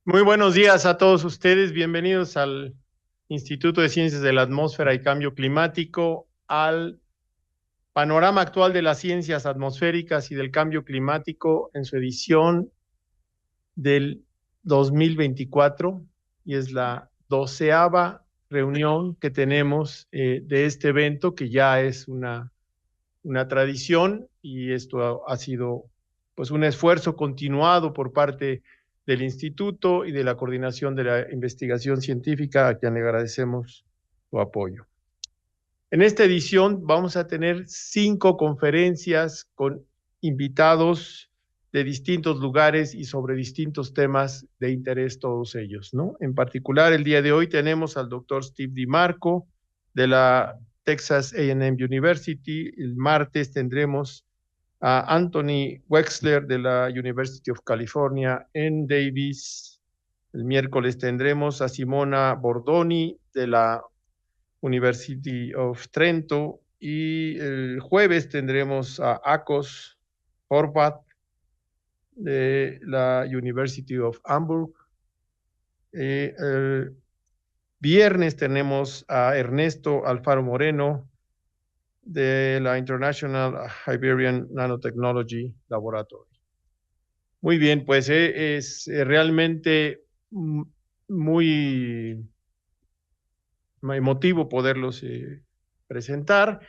Muy buenos días a todos ustedes. Bienvenidos al Instituto de Ciencias de la Atmósfera y Cambio Climático, al Panorama Actual de las Ciencias Atmosféricas y del Cambio Climático en su edición del 2024, y es la 12ª reunión que tenemos de este evento, que ya es una tradición, y esto ha sido pues un esfuerzo continuado por parte del instituto y de la coordinación de la investigación científica, a quien le agradecemos su apoyo. En esta edición vamos a tener 5 conferencias con invitados de distintos lugares y sobre distintos temas de interés todos ellos, ¿no? En particular, el día de hoy tenemos al doctor Steve DiMarco de la Texas A&M University. El martes tendremos a Anthony Wexler de la University of California en Davis. El miércoles tendremos a Simona Bordoni de la University of Trento, y el jueves tendremos a Akos Horvath de la University of Hamburg. El viernes tenemos a Ernesto Alfaro Moreno de la International Iberian Nanotechnology Laboratory. Muy bien, pues es realmente muy emotivo poderlos presentar.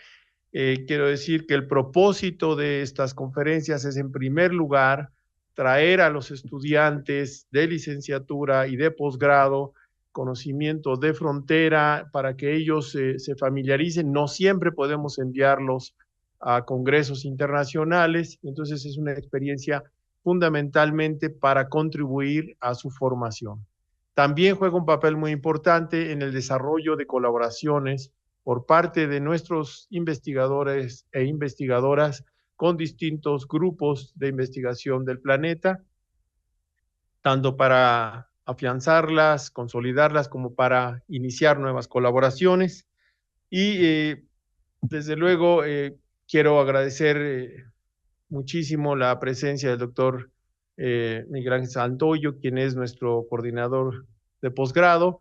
Quiero decir que el propósito de estas conferencias es, en primer lugar, traer a los estudiantes de licenciatura y de posgrado conocimiento de frontera para que ellos se familiaricen. No siempre podemos enviarlos a congresos internacionales, entonces es una experiencia fundamentalmente para contribuir a su formación. También juega un papel muy importante en el desarrollo de colaboraciones por parte de nuestros investigadores e investigadoras con distintos grupos de investigación del planeta, tanto para afianzarlas, consolidarlas, como para iniciar nuevas colaboraciones. Y desde luego quiero agradecer muchísimo la presencia del doctor Miguel Ángel Santoyo, quien es nuestro coordinador de posgrado,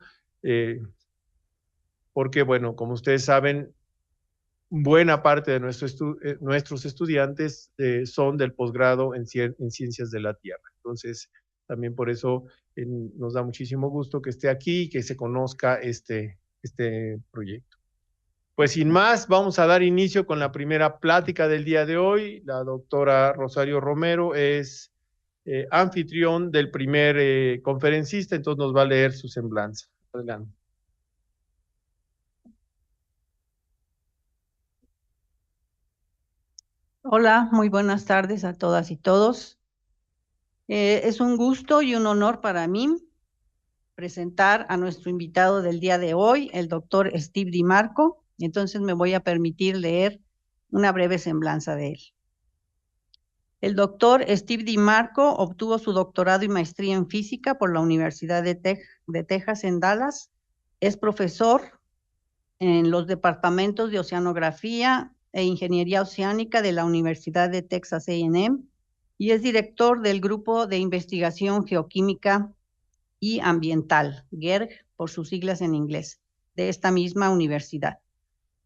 porque, bueno, como ustedes saben, buena parte de nuestros estudiantes son del posgrado en Ciencias de la Tierra. Entonces, también por eso nos da muchísimo gusto que esté aquí y que se conozca este proyecto. Pues sin más, vamos a dar inicio con la primera plática del día de hoy. La doctora Rosario Romero es anfitrión del primer conferencista, entonces nos va a leer su semblanza. Adelante. Hola, muy buenas tardes a todas y todos. Es un gusto y un honor para mí presentar a nuestro invitado del día de hoy, el doctor Steve DiMarco. Entonces me voy a permitir leer una breve semblanza de él. El doctor Steve DiMarco obtuvo su doctorado y maestría en física por la Universidad de Texas en Dallas. Es profesor en los departamentos de Oceanografía e Ingeniería Oceánica de la Universidad de Texas A&M y es director del Grupo de Investigación Geoquímica y Ambiental, GERG por sus siglas en inglés, de esta misma universidad.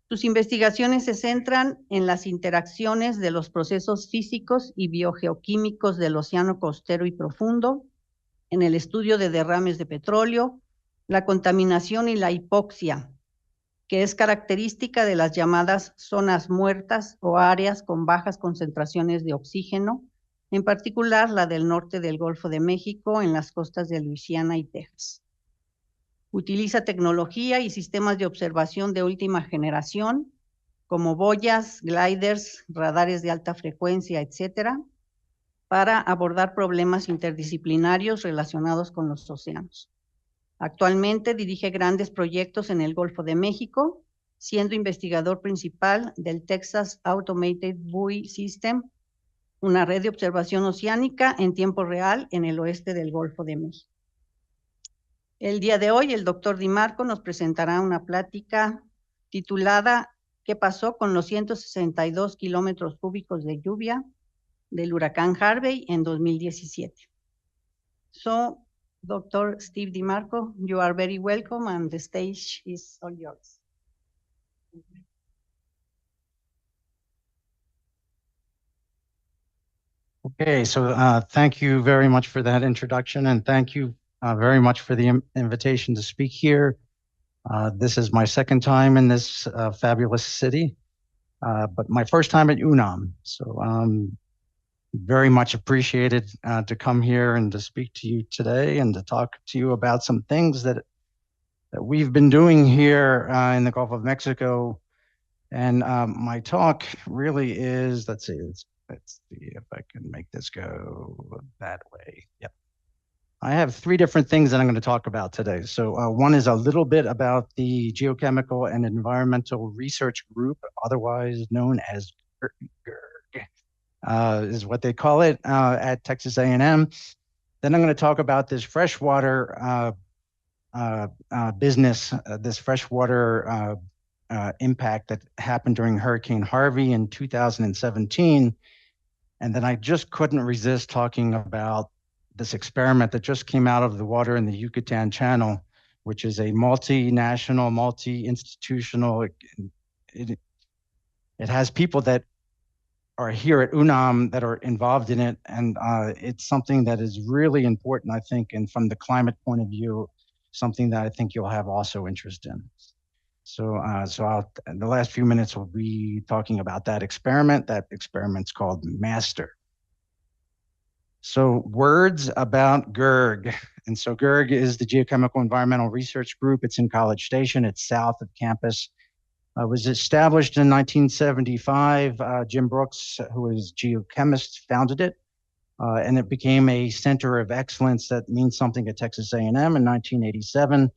Sus investigaciones se centran en las interacciones de los procesos físicos y biogeoquímicos del océano costero y profundo, en el estudio de derrames de petróleo, la contaminación y la hipoxia, que es característica de las llamadas zonas muertas o áreas con bajas concentraciones de oxígeno, en particular la del norte del Golfo de México, en las costas de Luisiana y Texas. Utiliza tecnología y sistemas de observación de última generación, como boyas, gliders, radares de alta frecuencia, etcétera, para abordar problemas interdisciplinarios relacionados con los océanos. Actualmente dirige grandes proyectos en el Golfo de México, siendo investigador principal del Texas Automated Buoy System, una red de observación oceánica en tiempo real en el oeste del Golfo de México. El día de hoy, el doctor DiMarco nos presentará una plática titulada ¿Qué pasó con los 162 kilómetros cúbicos de lluvia del huracán Harvey en 2017? Dr. Steve DiMarco, you are very welcome and the stage is all yours. Okay, so thank you very much for that introduction, and thank you very much for the invitation to speak here. This is my second time in this fabulous city, but my first time at UNAM. So very much appreciated to come here and to speak to you today and to talk to you about some things that we've been doing here in the Gulf of Mexico. And my talk really is, let's see if I can make this go that way. Yep. I have three different things that I'm going to talk about today. So one is a little bit about the Geochemical and Environmental Research Group, otherwise known as GERG, is what they call it at Texas A&M. Then I'm going to talk about this freshwater business, this freshwater impact that happened during Hurricane Harvey in 2017. And then I just couldn't resist talking about this experiment that just came out of the water in the Yucatan Channel, which is a multinational, multi-institutional, it has people that are here at UNAM that are involved in it. And it's something that is really important, I think, and from the climate point of view, something that I think you'll have also interest in. So, in the last few minutes, we'll be talking about that experiment. That experiment's called MASTER. So words about GERG. And so GERG is the Geochemical Environmental Research Group. It's in College Station. It's south of campus. It was established in 1975. Jim Brooks, who is geochemist, founded it. And it became a center of excellence that means something at Texas A&M in 1987.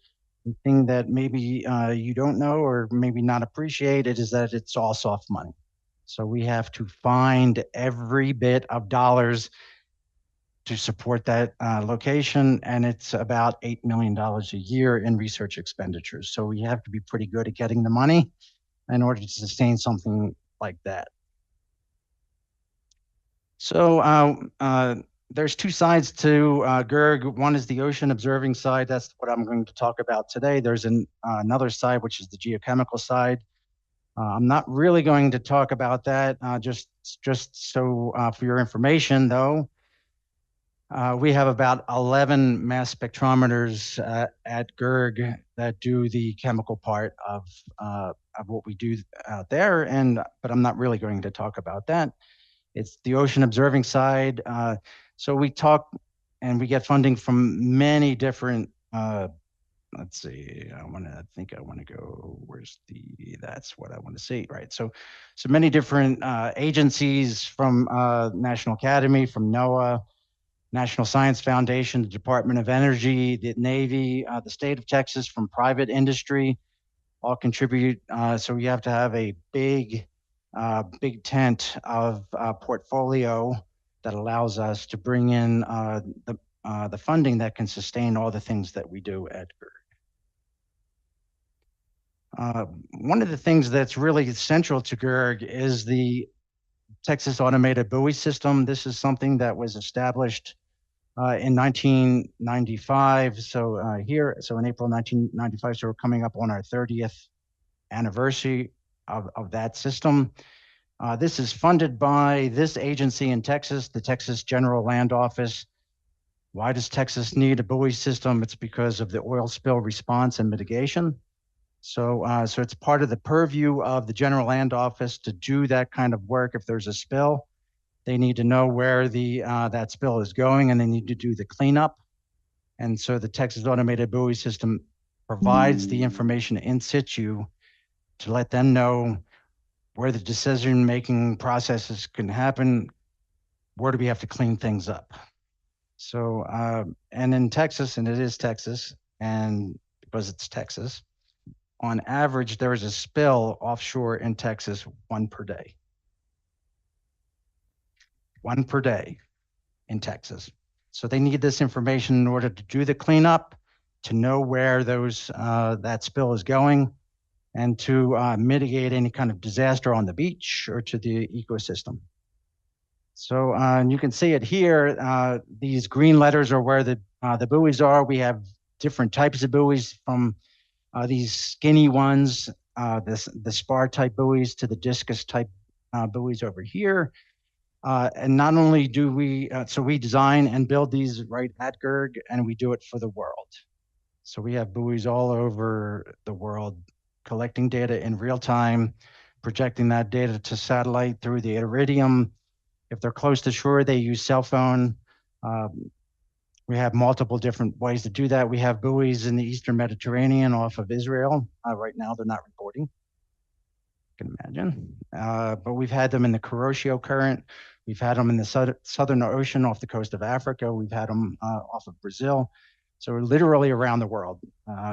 The thing that maybe you don't know or maybe not appreciate it is that it's all soft money. So we have to find every bit of dollars to support that location, and it's about $8 million a year in research expenditures. So we have to be pretty good at getting the money in order to sustain something like that. So there's two sides to GERG. One is the ocean observing side. That's what I'm going to talk about today. There's another side, which is the geochemical side. I'm not really going to talk about that, just so for your information, though. We have about 11 mass spectrometers at GERG that do the chemical part of what we do out there, but I'm not really going to talk about that. It's the ocean observing side. So we talk and we get funding from many different, let's see, I want to go, that's what I want to see, right? So many different agencies from National Academy, from NOAA, National Science Foundation, the Department of Energy, the Navy, the state of Texas, from private industry, all contribute. So we have to have a big tent of portfolio that allows us to bring in the funding that can sustain all the things that we do at GERG. One of the things that's really central to GERG is the Texas Automated Buoy System. This is something that was established in 1995. So in April 1995, so we're coming up on our 30th anniversary of that system. This is funded by this agency in Texas, the Texas General Land Office. Why does Texas need a buoy system? It's because of the oil spill response and mitigation. So it's part of the purview of the General Land Office to do that kind of work. If there's a spill, they need to know where that spill is going, and they need to do the cleanup. And so the Texas Automated Buoy System provides the information in situ to let them know where the decision-making processes can happen, where do we have to clean things up. So, and in Texas, and it is Texas, and because it's Texas, on average, there is a spill offshore in Texas, 1 per day. 1 per day in Texas. So they need this information in order to do the cleanup, to know where that spill is going, and to mitigate any kind of disaster on the beach or to the ecosystem. So and you can see it here. These green letters are where the The buoys are, we have different types of buoys, from these skinny ones, the spar type buoys, to the discus type buoys over here. And not only do we, so we design and build these right at GERG, and we do it for the world. So we have buoys all over the world collecting data in real time, projecting that data to satellite through the Iridium. If they're close to shore, they use cell phone. We have multiple different ways to do that. We have buoys in the Eastern Mediterranean off of Israel. Right now, they're not reporting. You can imagine. But we've had them in the Kuroshio Current. We've had them in the Southern Ocean off the coast of Africa. We've had them off of Brazil. So literally around the world,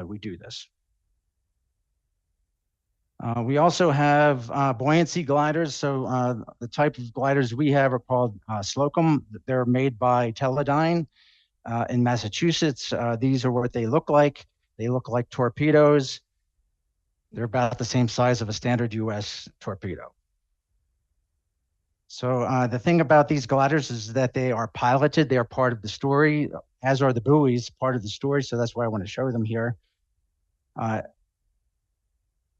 we do this. We also have buoyancy gliders. So the type of gliders we have are called Slocum. They're made by Teledyne in Massachusetts. These are what they look like. They look like torpedoes. They're about the same size of a standard US torpedo. So the thing about these gliders is that they are piloted. They are part of the story, as are the buoys, part of the story. So that's why I want to show them here.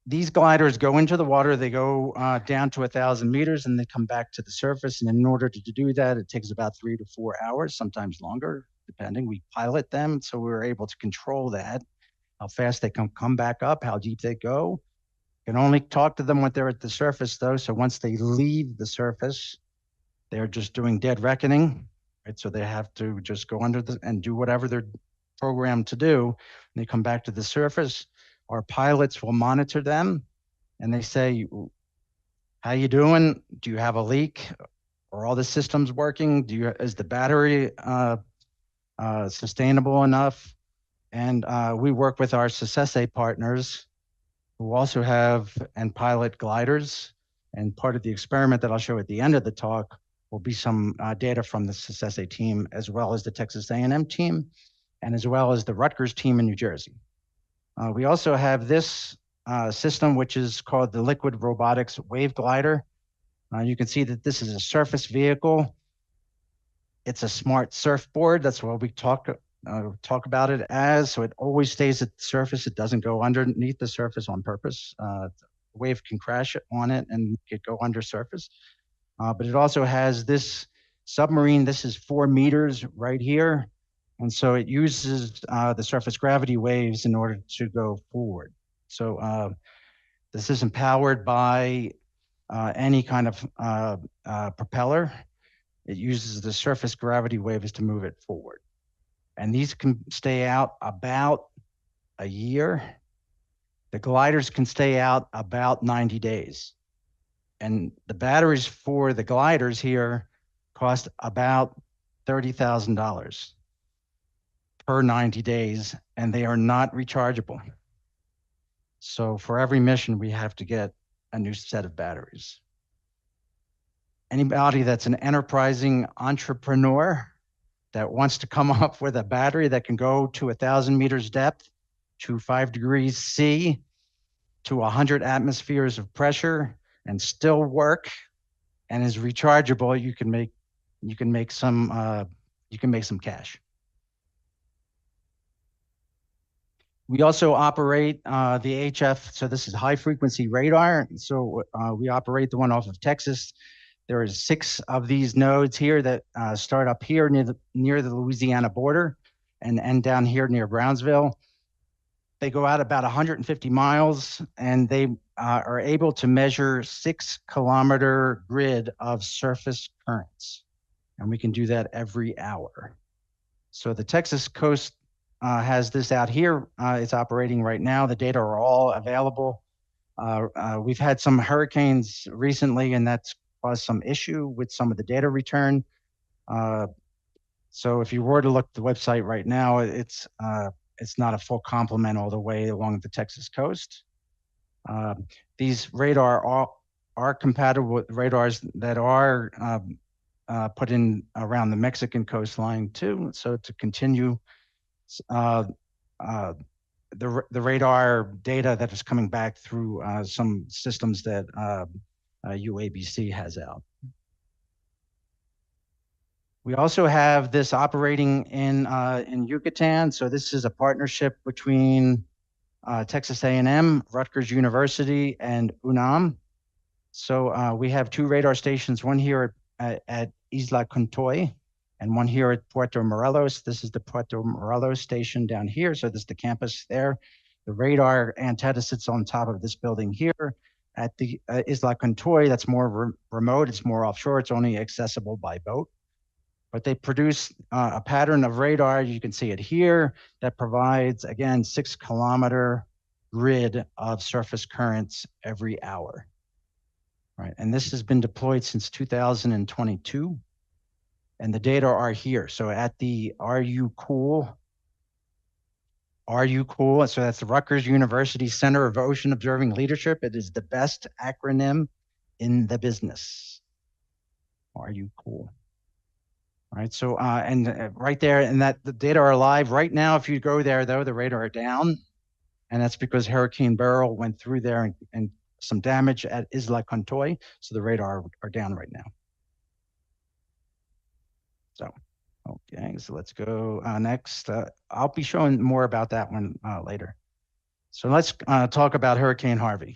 These gliders go into the water. They go down to 1,000 meters and they come back to the surface. And in order to do that, it takes about 3 to 4 hours, sometimes longer, depending. We pilot them, so we're able to control that, how fast they can come back up, how deep they go. You can only talk to them when they're at the surface, though. So once they leave the surface, they're just doing dead reckoning, right? So they have to just go under and do whatever they're programmed to do. And they come back to the surface. Our pilots will monitor them, and they say, "How you doing? Do you have a leak? Are all the systems working? Is the battery sustainable enough?" And we work with our SESESE partners, who also have and pilot gliders. And part of the experiment that I'll show at the end of the talk will be some data from the SESESE team, as well as the Texas A&M team, and as well as the Rutgers team in New Jersey. We also have this system, which is called the Liquid Robotics Wave Glider. You can see that this is a surface vehicle. It's a smart surfboard. That's what we talk about it as. So it always stays at the surface. It doesn't go underneath the surface on purpose. The wave can crash on it and it go under surface. But it also has this submarine. This is 4 meters right here. And so it uses the surface gravity waves in order to go forward. So this isn't powered by any kind of propeller. It uses the surface gravity waves to move it forward. And these can stay out about a year. The gliders can stay out about 90 days. And the batteries for the gliders here cost about $30,000 per 90 days, and they are not rechargeable. So for every mission, we have to get a new set of batteries. Anybody that's an enterprising entrepreneur that wants to come up with a battery that can go to 1,000 meters depth, to 5 degrees C, to 100 atmospheres of pressure, and still work, and is rechargeable, you can make some cash. We also operate the HF, so this is high frequency radar. So we operate the one off of Texas. There is 6 of these nodes here that start up here near the Louisiana border and end down here near Brownsville. They go out about 150 miles and they are able to measure 6-kilometer grid of surface currents. And we can do that every hour. So the Texas coast has this out here. It's operating right now. The data are all available. We've had some hurricanes recently, and that's caused some issue with some of the data return. So if you were to look at the website right now, it's not a full complement all the way along the Texas coast. These radar are compatible with radars that are put in around the Mexican coastline too. So to continue the radar data that is coming back through some systems that UABC has out. We also have this operating in Yucatan. So this is a partnership between Texas A&M, Rutgers University, and UNAM. So we have 2 radar stations, one here at Isla Contoy and one here at Puerto Morelos. This is the Puerto Morelos station down here. So this is the campus there. The radar antenna sits on top of this building here. At the Isla Contoy, that's more remote, it's more offshore, it's only accessible by boat. But they produce a pattern of radar, you can see it here, that provides, again, 6-kilometer grid of surface currents every hour. Right, and this has been deployed since 2022, and the data are here. So at the Are You Cool? So that's the Rutgers University Center of Ocean Observing Leadership. It is the best acronym in the business. Are you cool? All right, so right there, and that the data are live right now. If you go there, though, the radar are down, and that's because Hurricane Beryl went through there and some damage at Isla Contoy, so the radar are down right now. So, okay, so let's go next. I'll be showing more about that one later. So let's talk about Hurricane Harvey.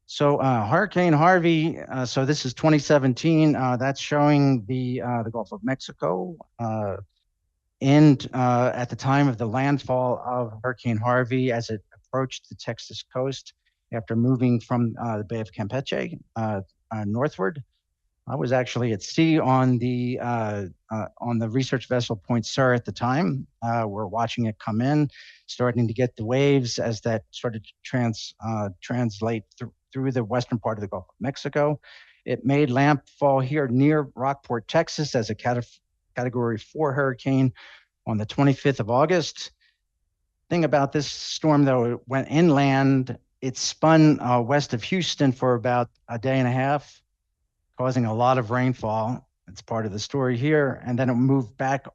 So Hurricane Harvey, so this is 2017. That's showing the Gulf of Mexico. And at the time of the landfall of Hurricane Harvey, as it approached the Texas coast after moving from the Bay of Campeche northward, I was actually at sea on the research vessel Point Sur at the time. We're watching it come in, starting to get the waves as that started to translate through the western part of the Gulf of Mexico. It made landfall here near Rockport, Texas, as a Category 4 hurricane on the 25th of August. Thing about this storm, though, it went inland. It spun west of Houston for about a day and a half, causing a lot of rainfall. It's part of the story here. And then it moved back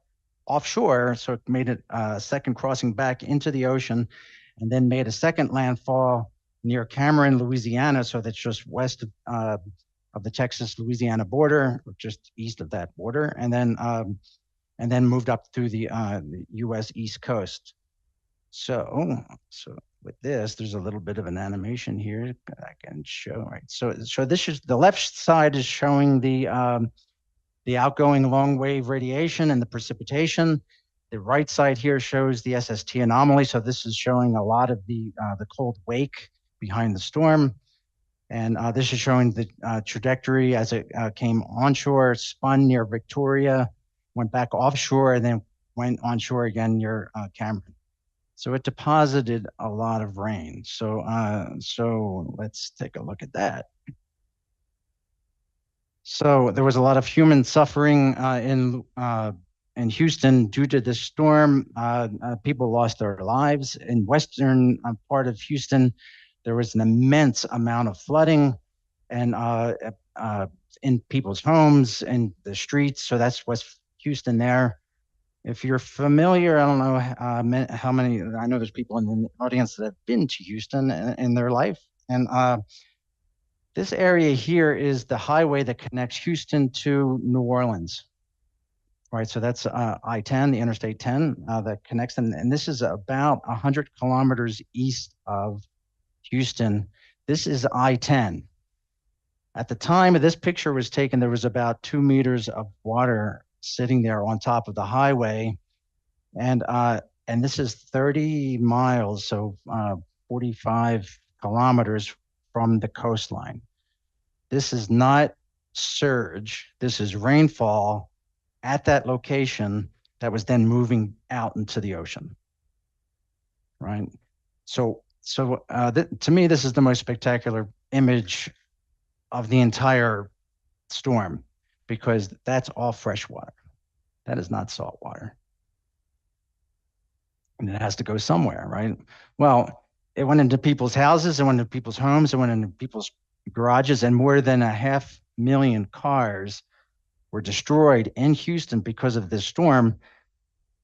offshore, so it made it a second crossing back into the ocean, and then made a second landfall near Cameron, Louisiana. So that's just west of the Texas-Louisiana border, or just east of that border, and then moved up through the U.S. East Coast. So with this, there's a little bit of an animation here I can show. Right. So this is the left side is showing the outgoing long wave radiation and the precipitation. The right side here shows the SST anomaly. So this is showing a lot of the cold wake behind the storm. And this is showing the trajectory as it came onshore, spun near Victoria, went back offshore, and then went onshore again near Cameron. So it deposited a lot of rain. So let's take a look at that. So there was a lot of human suffering in Houston due to this storm. People lost their lives. In western part of Houston, there was an immense amount of flooding and in people's homes and the streets. So that's West Houston there. If you're familiar, I don't know how many, I know there's people in the audience that have been to Houston in their life. And this area here is the highway that connects Houston to New Orleans. Right, so that's I-10, the Interstate 10 that connects them. And this is about 100 kilometers east of Houston. This is I-10. At the time of this picture was taken, there was about 2 meters of water sitting there on top of the highway. And this is 30 miles, so 45 kilometers from the coastline. This is not surge, this is rainfall at that location that was then moving out into the ocean, right? So to me, this is the most spectacular image of the entire storm, because that's all fresh water. That is not salt water. And it has to go somewhere, right? Well, it went into people's houses, it went into people's homes, it went into people's garages, and more than 500,000 cars were destroyed in Houston because of this storm.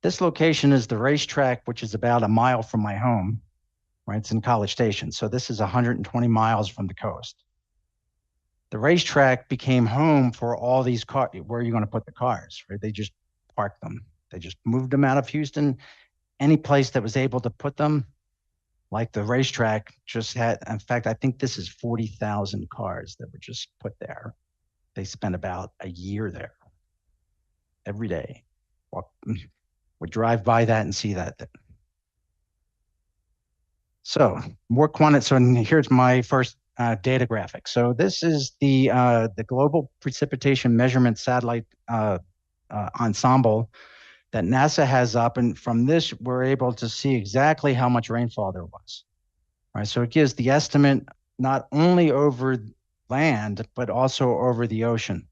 This location is the racetrack, which is about a mile from my home, right? It's in College Station. So this is 120 miles from the coast. the racetrack became home for all these cars. Where are you going to put the cars, right? They just parked them. They just moved them out of Houston. Any place that was able to put them, like the racetrack just had, in fact, I think this is 40,000 cars that were just put there. They spent about a year there every day. Would drive by that and see that. So more so here's my first data graphic. So this is the Global Precipitation Measurement Satellite ensemble that NASA has up, and from this we're able to see exactly how much rainfall there was. All right, so it gives the estimate not only over land but also over the ocean.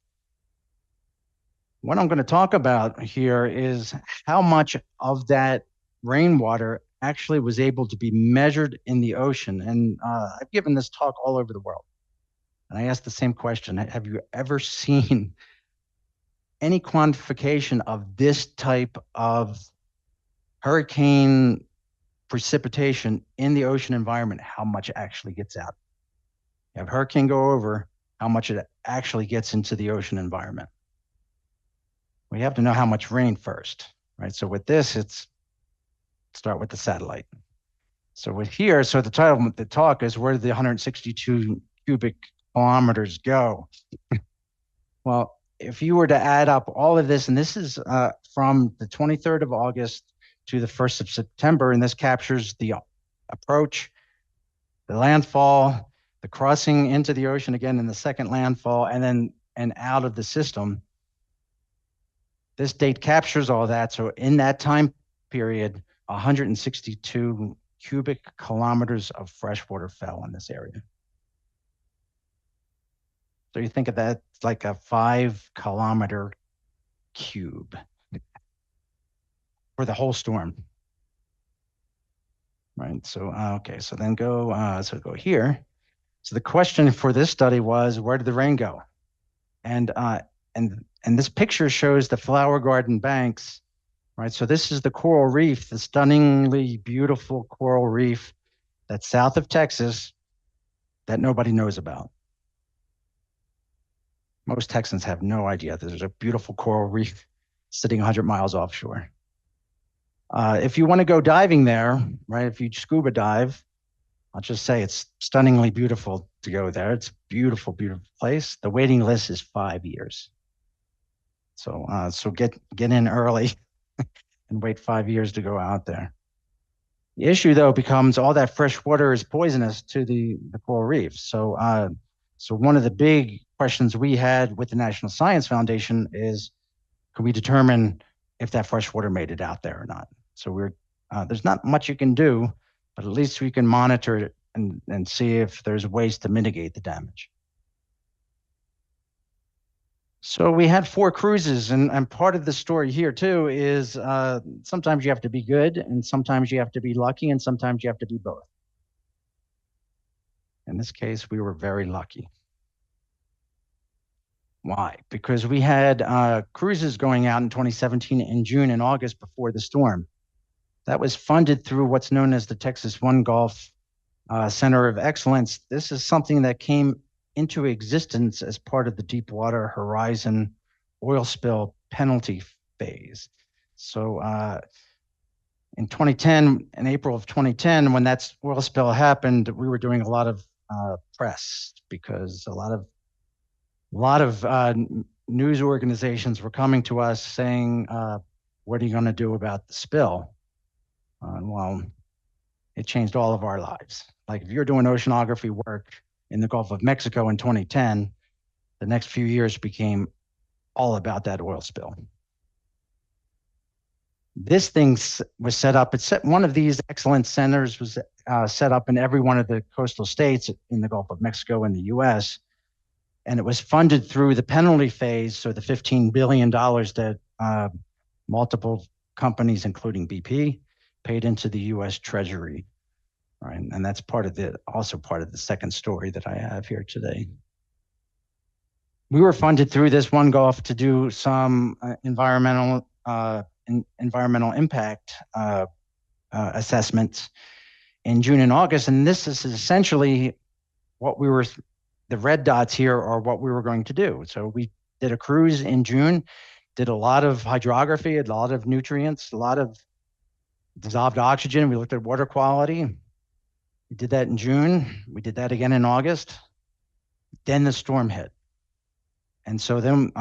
What I'm going to talk about here is how much of that rainwater actually was able to be measured in the ocean. And I've given this talk all over the world. And I asked the same question. Have you ever seen any quantification of this type of hurricane precipitation in the ocean environment? How much actually gets out? You have hurricane go over, how much it actually gets into the ocean environment. We have to know how much rain first, right? So with this, it's start with the satellite. So with here, so the title of the talk is where did the 162 cubic kilometers go? Well, if you were to add up all of this, and this is from the 23rd of August to the 1st of September, and this captures the approach, the landfall, the crossing into the ocean again in the second landfall, and out of the system. This date captures all that. So in that time period, 162 cubic kilometers of fresh water fell in this area. So you think of that like a 5-kilometer cube for the whole storm. Right, so, okay, so then go here. So the question for this study was, where did the rain go? And this picture shows the flower garden banks, right? So this is the coral reef, the stunningly beautiful coral reef that's south of Texas that nobody knows about. Most Texans have no idea that there's a beautiful coral reef sitting 100 miles offshore. If you want to go diving there, right, if you scuba dive, I'll just say it's stunningly beautiful to go there. It's a beautiful, beautiful place. The waiting list is 5 years. So get in early and wait 5 years to go out there. The issue though becomes all that fresh water is poisonous to the coral reef. So one of the big questions we had with the National Science Foundation is, can we determine if that fresh water made it out there or not? So there's not much you can do, but at least we can monitor it and see if there's ways to mitigate the damage. So we had 4 cruises, and part of the story here too is sometimes you have to be good, and sometimes you have to be lucky, and sometimes you have to be both. In this case, we were very lucky. Why? Because we had cruises going out in 2017 in June and August before the storm. That was funded through what's known as the Texas One Gulf Center of Excellence. This is something that came into existence as part of the Deepwater Horizon oil spill penalty phase. So in 2010, in April of 2010, when that oil spill happened, we were doing a lot of press because a lot of news organizations were coming to us saying, what are you going to do about the spill? Well, it changed all of our lives. Like if you're doing oceanography work in the Gulf of Mexico in 2010, the next few years became all about that oil spill. This thing was set up, one of these excellent centers was set up in every one of the coastal states in the Gulf of Mexico and the US. And it was funded through the penalty phase, so the $15 billion that multiple companies, including BP, paid into the US Treasury. Right, and that's also part of the second story that I have here today. We were funded through this One Gulf to do some environmental impact assessments in June and August, and this is essentially what we were the red dots here are what we were going to do. So we did a cruise in June, did a lot of hydrography, a lot of nutrients, a lot of dissolved oxygen. We looked at water quality. We did that in June. We did that again in August. Then the storm hit. And so then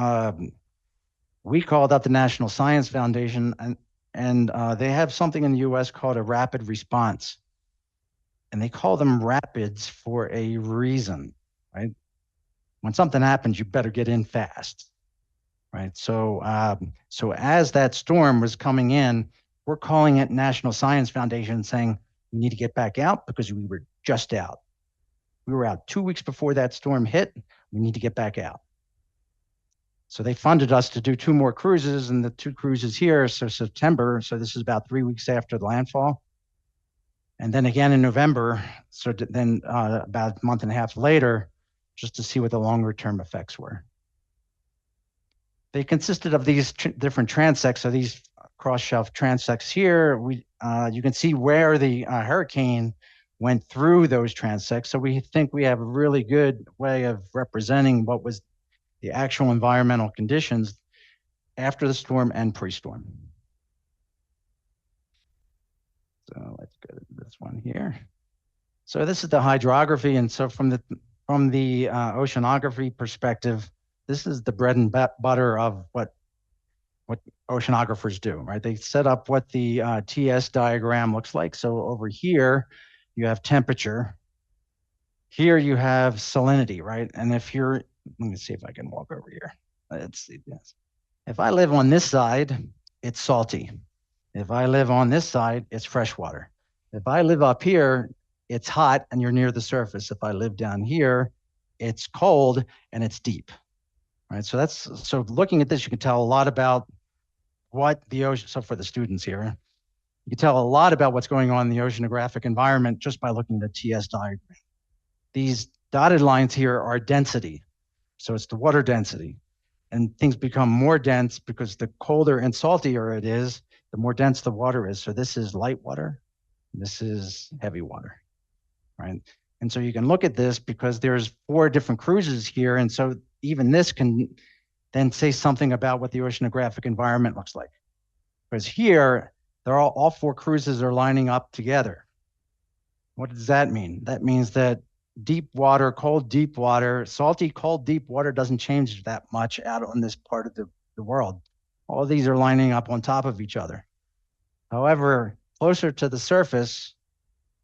we called up the National Science Foundation, and they have something in the US called a rapid response. And they call them rapids for a reason, right? When something happens, you better get in fast, right? So, so as that storm was coming in, we're calling it National Science Foundation saying, we need to get back out because we were just out. We were out 2 weeks before that storm hit. We need to get back out. So they funded us to do 2 more cruises, and the 2 cruises here, so September, so this is about 3 weeks after the landfall. And then again in November, so then about a month and a half later, just to see what the longer term effects were. They consisted of these different transects. So these cross-shelf transects here, you can see where the hurricane went through those transects. So we think we have a really good way of representing what was the actual environmental conditions after the storm and pre-storm. So let's go to this one here. So this is the hydrography. And so from the oceanography perspective, this is the bread and butter of what oceanographers do, right? They set up what the TS diagram looks like. So over here, you have temperature. Here you have salinity, right? And if you're, let me see if I can walk over here. Let's see this. If I live on this side, it's salty. If I live on this side, it's freshwater. If I live up here, it's hot and you're near the surface. If I live down here, it's cold and it's deep, right? So looking at this, you can tell a lot about what the ocean, so for the students here, you can tell a lot about what's going on in the oceanographic environment just by looking at the TS diagram. These dotted lines here are density. So it's the water density. And things become more dense because the colder and saltier it is, the more dense the water is. So this is light water, this is heavy water, right? And so you can look at this because there's 4 different cruises here. And so even this can then say something about what the oceanographic environment looks like. Because here, they're all 4 cruises are lining up together. What does that mean? That means that deep water, cold, deep water, salty, cold, deep water doesn't change that much out on this part of the world. All of these are lining up on top of each other. However, closer to the surface,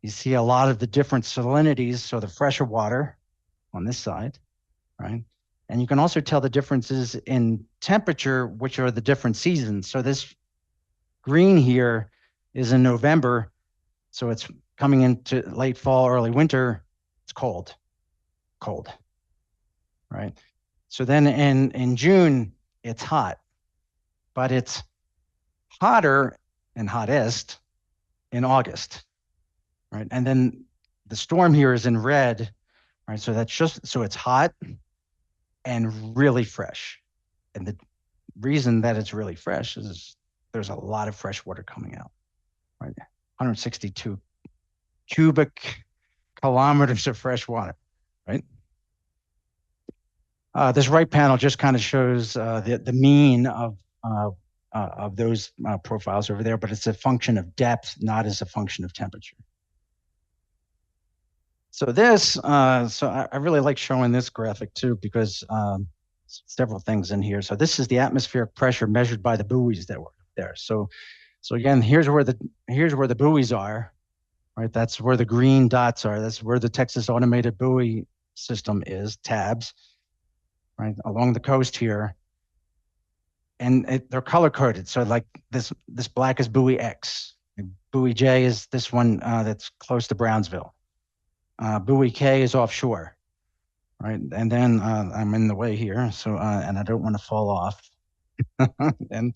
you see a lot of the different salinities, so the fresher water on this side, right? And you can also tell the differences in temperature, which are the different seasons. So this green here is in November, so it's coming into late fall, early winter, it's cold, right? So then in June, it's hot, but it's hotter and hottest in August, right? And then the storm here is in red, right? So that's just, so it's hot and really fresh. And the reason that it's really fresh is there's a lot of fresh water coming out, right? 162 cubic kilometers of fresh water, right? This right panel just kind of shows the mean of those profiles over there, but it's a function of depth, not as a function of temperature. So this, so I really like showing this graphic too, because several things in here. So this is the atmospheric pressure measured by the buoys that were there. So again, here's where the buoys are, right? That's where the green dots are. That's where the Texas Automated Buoy System is, TABS, right? Along the coast here. And they're color coded. So like this black is buoy X. Buoy J is this one that's close to Brownsville. Buoy K is offshore, right? And then I'm in the way here, so and I don't want to fall off. And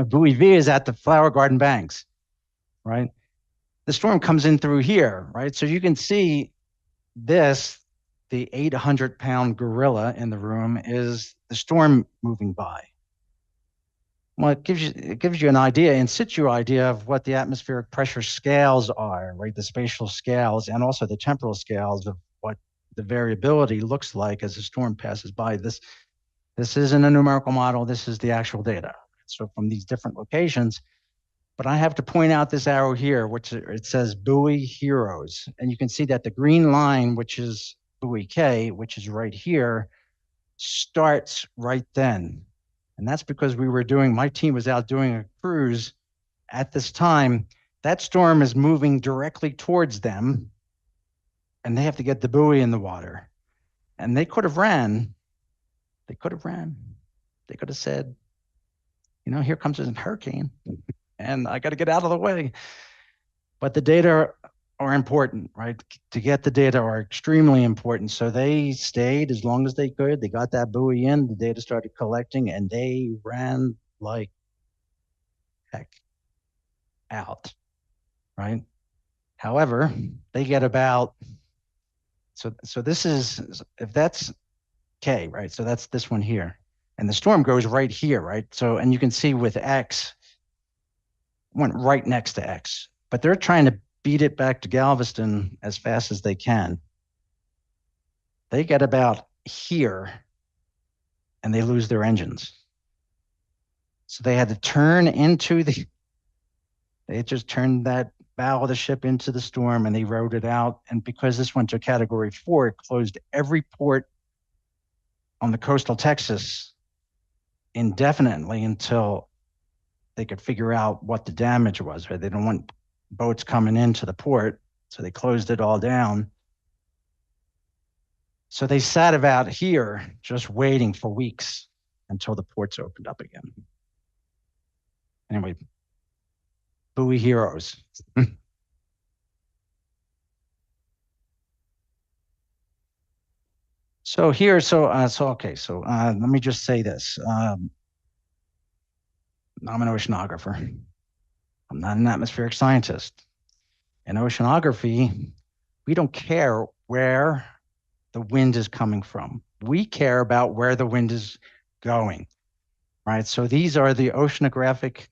buoy V is at the Flower Garden Banks, right? The storm comes in through here, right? So you can see this, the 800-pound gorilla in the room is the storm moving by. Well, it gives you an idea, in situ idea of what the atmospheric pressure scales are, right? The spatial scales and also the temporal scales of what the variability looks like as the storm passes by. This isn't a numerical model. This is the actual data. So from these different locations, but I have to point out this arrow here, which it says buoy heroes. And you can see that the green line, which is buoy K, which is right here, starts right then. And that's because my team was out doing a cruise at this time. That storm is moving directly towards them, and they have to get the buoy in the water. And they could have ran. They could have said, here comes a hurricane, and I got to get out of the way. But the data are important, right? To get the data are extremely important. So they stayed as long as they could. They got that buoy in, the data started collecting, and they ran like heck out, right? However, they get about, so this is, if that's K, right? So that's this one here. And the storm goes right here, right? So, and you can see with X, went right next to X, but they're trying to beat it back to Galveston as fast as they can. They get about here and they lose their engines. So they had to turn into they just turned that bow of the ship into the storm and they rode it out. And because this went to Category 4, it closed every port on the coastal Texas indefinitely until they could figure out what the damage was, right? They don't want boats coming into the port, so they closed it all down. So they sat about here just waiting for weeks until the ports opened up again. Anyway, buoy heroes. So here, okay, let me just say this. I'm an oceanographer. I'm not an atmospheric scientist. In oceanography, we don't care where the wind is coming from. We care about where the wind is going, right? So these are the oceanographic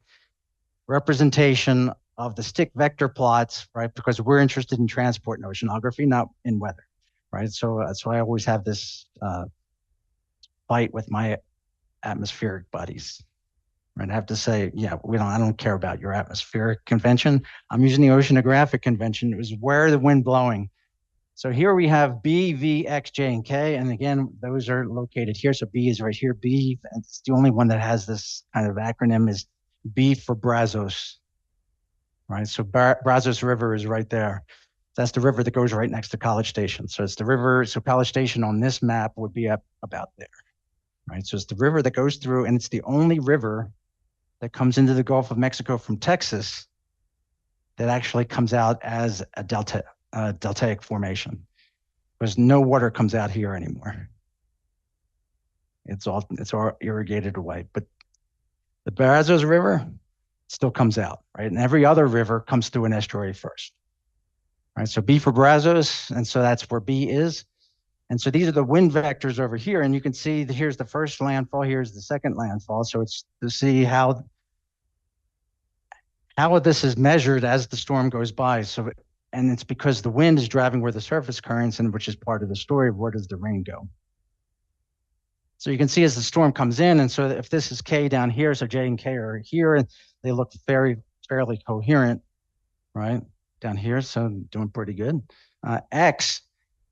representation of the stick vector plots, right? Because we're interested in transport and oceanography, not in weather, right? So I always have this fight with my atmospheric buddies. Right, I have to say, yeah, I don't care about your atmospheric convention. I'm using the oceanographic convention. It was where the wind blowing. So here we have B, V, X, J, and K. And again, those are located here. So B is right here. B, and it's the only one that has this kind of acronym, is B for Brazos, right? So Brazos River is right there. That's the river that goes right next to College Station. So it's the river. So College Station on this map would be up about there, right? So it's the river that goes through, and it's the only river that comes into the Gulf of Mexico from Texas that actually comes out as a deltaic formation, because no water comes out here anymore. It's all irrigated away. But the Brazos River still comes out, right? And every other river comes through an estuary first, right? So B for Brazos, and so that's where B is. And so these are the wind vectors over here, and you can see here's the first landfall, here's the second landfall. So it's to see how this is measured as the storm goes by. So, and it's because the wind is driving where the surface currents, and which is part of the story of where does the rain go. So you can see as the storm comes in, and so if this is K down here, so J and K are here, and they look fairly coherent, right? Down here, so doing pretty good. X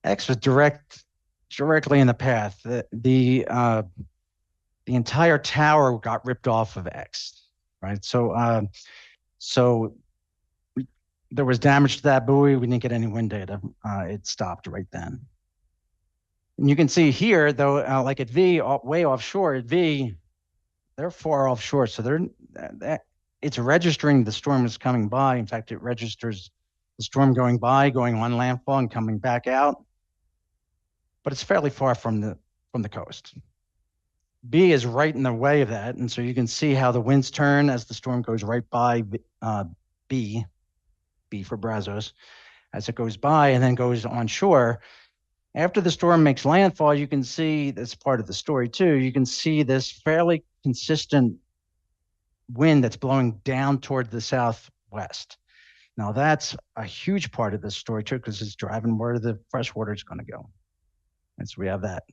was directly in the path. The entire tower got ripped off of X, right? So there was damage to that buoy. We didn't get any wind data. It stopped right then. And you can see here, though, like at V, way offshore at V, they're far offshore. So it's registering the storm is coming by. In fact, it registers the storm going by, going on landfall and coming back out. But it's fairly far from the coast. B is right in the way of that. And so you can see how the winds turn as the storm goes right by B for Brazos, as it goes by and then goes onshore. After the storm makes landfall, you can see, that's part of the story too, you can see this fairly consistent wind that's blowing down toward the southwest. Now that's a huge part of this story too, because it's driving where the fresh water is going to go. And so we have that.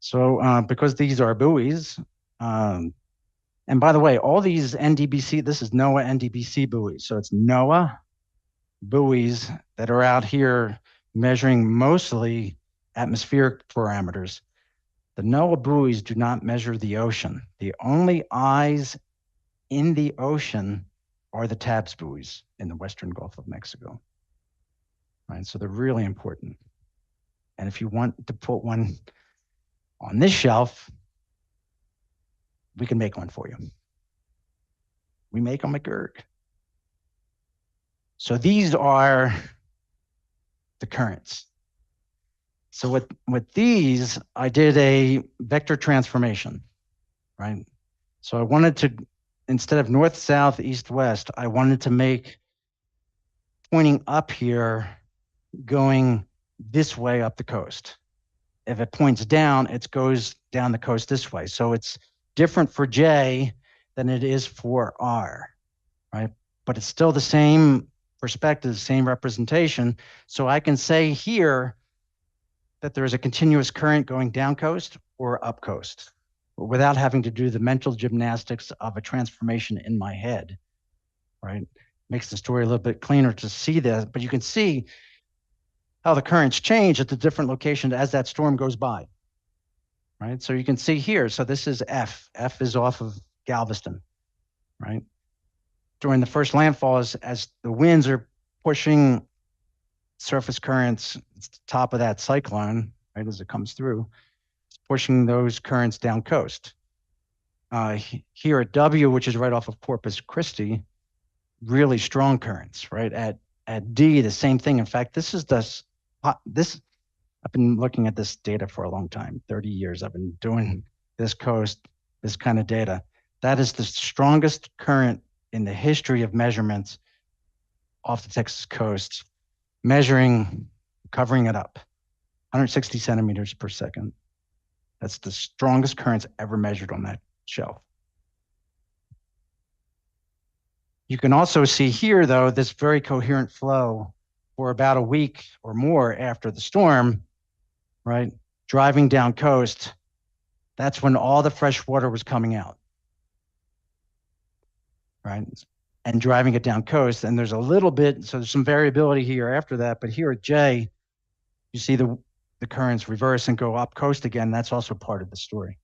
So because these are buoys, and by the way, all these NDBC, this is NOAA NDBC buoys. So it's NOAA buoys that are out here measuring mostly atmospheric parameters. The NOAA buoys do not measure the ocean. The only eyes in the ocean are the TABS buoys in the Western Gulf of Mexico. Right, so they're really important. And if you want to put one on this shelf, we can make one for you. We make them at GERG. So these are the currents. So with these, I did a vector transformation, right? So I wanted to, instead of north, south, east, west, I wanted to make pointing up here, going this way up the coast. If it points down, it goes down the coast this way. So it's different for J than it is for R, right? But it's still the same perspective, same representation. So I can say here that there is a continuous current going down coast or up coast without having to do the mental gymnastics of a transformation in my head, right? Makes the story a little bit cleaner to see that, but you can see how the currents change at the different locations as that storm goes by, right? So you can see here, so this is F. F is off of Galveston, right? During the first landfall, as the winds are pushing surface currents, it's the top of that cyclone, right, as it comes through, it's pushing those currents down coast. Here at W, which is right off of Corpus Christi, really strong currents, right? At D, the same thing. In fact, this is I've been looking at this data for a long time, 30 years. I've been doing this coast, this kind of data. That is the strongest current in the history of measurements off the Texas coast, measuring, covering it up, 160 centimeters per second. That's the strongest currents ever measured on that shelf. You can also see here, though, this very coherent flow for about a week or more after the storm, right? Driving down coast, that's when all the fresh water was coming out, right? And driving it down coast. And there's a little bit, so there's some variability here after that, but here at J, you see the currents reverse and go up coast again. That's also part of the story.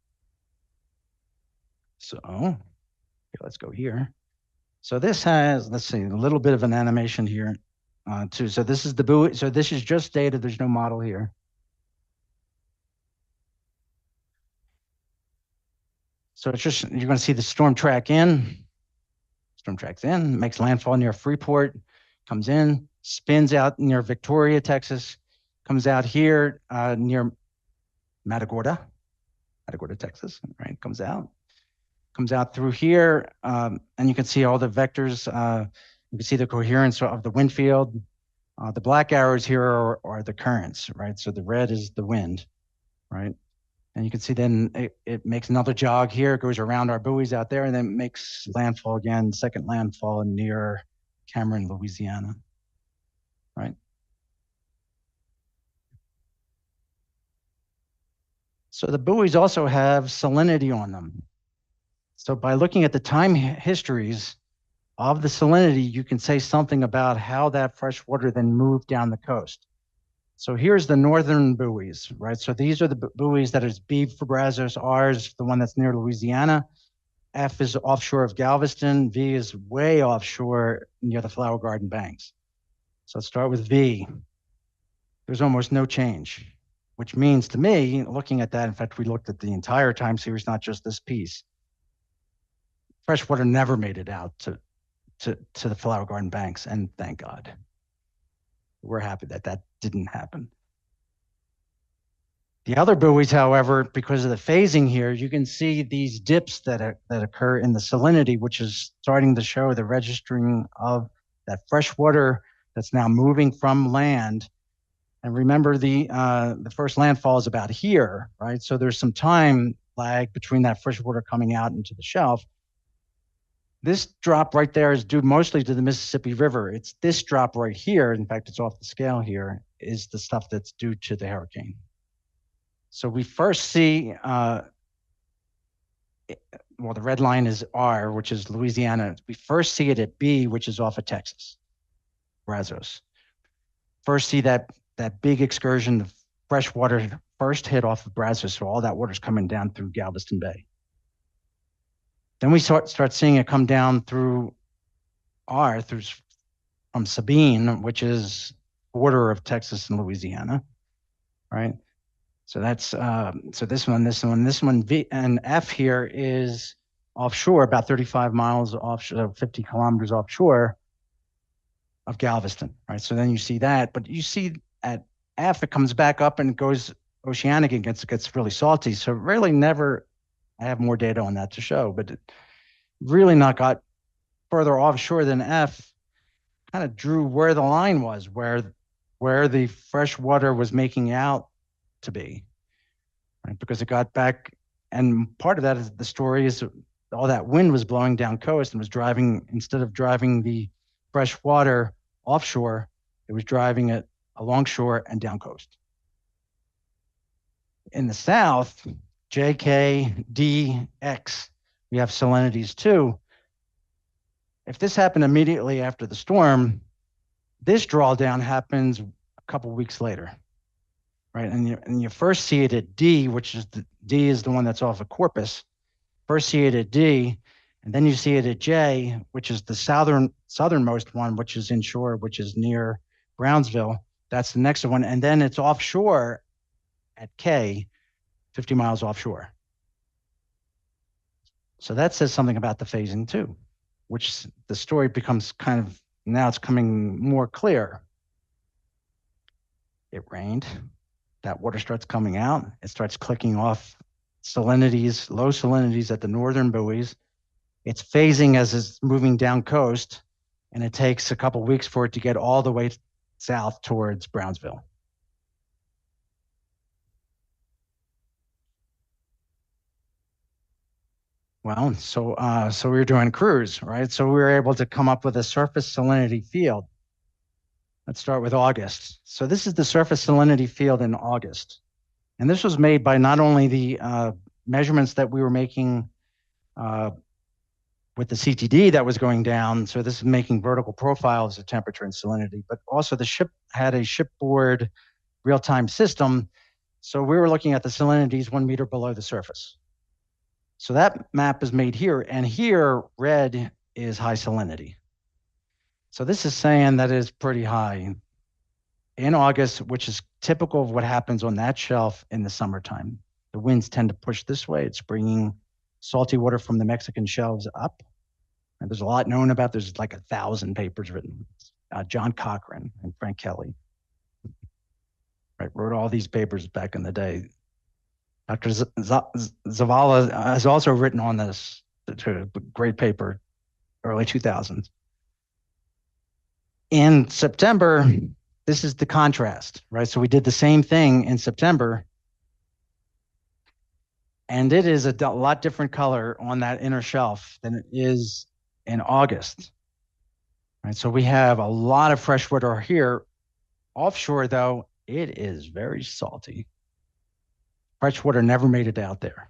So, okay, let's go here. So this has, let's see, a little bit of an animation here too. So this is the buoy. So this is just data. There's no model here. So it's just, you're going to see the storm track in. Storm tracks in, makes landfall near Freeport, comes in, spins out near Victoria, Texas, comes out here near Matagorda, Texas, right? Comes out through here, and you can see all the vectors. You can see the coherence of the wind field. The black arrows here are the currents, right? So the red is the wind, right? And you can see then it makes another jog here, goes around our buoys out there, and then makes landfall again, second landfall near Cameron, Louisiana, right? So the buoys also have salinity on them. So by looking at the time histories of the salinity, you can say something about how that fresh water then moved down the coast. So here's the northern buoys, right? So these are the buoys that is B for Brazos, R is the one that's near Louisiana, F is offshore of Galveston, V is way offshore near the Flower Garden banks. So let's start with V. There's almost no change, which means to me, looking at that, in fact, we looked at the entire time series, not just this piece. Freshwater never made it out to the Flower Garden banks, and thank God. We're happy that that didn't happen. The other buoys, however, because of the phasing here, you can see these dips that occur in the salinity, which is starting to show the registering of that fresh water that's now moving from land. And remember, the first landfall is about here, right? So there's some time lag between that fresh water coming out into the shelf. This drop right there is due mostly to the Mississippi River. It's this drop right here, in fact, it's off the scale here, is the stuff that's due to the hurricane. So we first see, well, the red line is R, which is Louisiana. We first see it at B, which is off of Texas, Brazos. First see that big excursion of fresh water first hit off of Brazos, so all that water's coming down through Galveston Bay. Then we start seeing it come down through R, from Sabine, which is border of Texas and Louisiana, right? So that's so this one V and F here is offshore, about 35 miles offshore, 50 kilometers offshore of Galveston, right? So then you see that, but you see at F, it comes back up and goes oceanic and gets really salty. So really never, I have more data on that to show, but it really not got further offshore than F, kind of drew where the line was, where the fresh water was making out to be, right? Because it got back, and part of that is the story is all that wind was blowing down coast and was driving, instead of driving the fresh water offshore, it was driving it along shore and down coast. In the south, J, K, D, X, we have salinities too. If this happened immediately after the storm, this drawdown happens a couple weeks later, right? And you first see it at D, which is D is the one that's off of Corpus. First see it at D, and then you see it at J, which is the southernmost one, which is inshore, which is near Brownsville. That's the next one, and then it's offshore at K, 50 miles offshore. So that says something about the phasing too, which the story becomes kind of, now it's coming more clear. It rained, that water starts coming out, it starts clicking off salinities, low salinities at the northern buoys. It's phasing as it's moving down coast, and it takes a couple weeks for it to get all the way south towards Brownsville. Well, so we were doing cruise, right? So we were able to come up with a surface salinity field. Let's start with August. So this is the surface salinity field in August. And this was made by not only the measurements that we were making with the CTD that was going down, so this is making vertical profiles of temperature and salinity, but also the ship had a shipboard real-time system. So we were looking at the salinities 1 meter below the surface. So that map is made here, and here red is high salinity. So this is saying that is pretty high in August, which is typical of what happens on that shelf in the summertime. The winds tend to push this way. It's bringing salty water from the Mexican shelves up. And there's a lot known about, there's like 1,000 papers written. John Cochran and Frank Kelly, right, wrote all these papers back in the day. Dr. Zavala has also written on this, a great paper, early 2000s. In September, this is the contrast, right? So we did the same thing in September, and it is a lot different color on that inner shelf than it is in August, right? So we have a lot of fresh water here. Offshore, though, it is very salty. Fresh water never made it out there.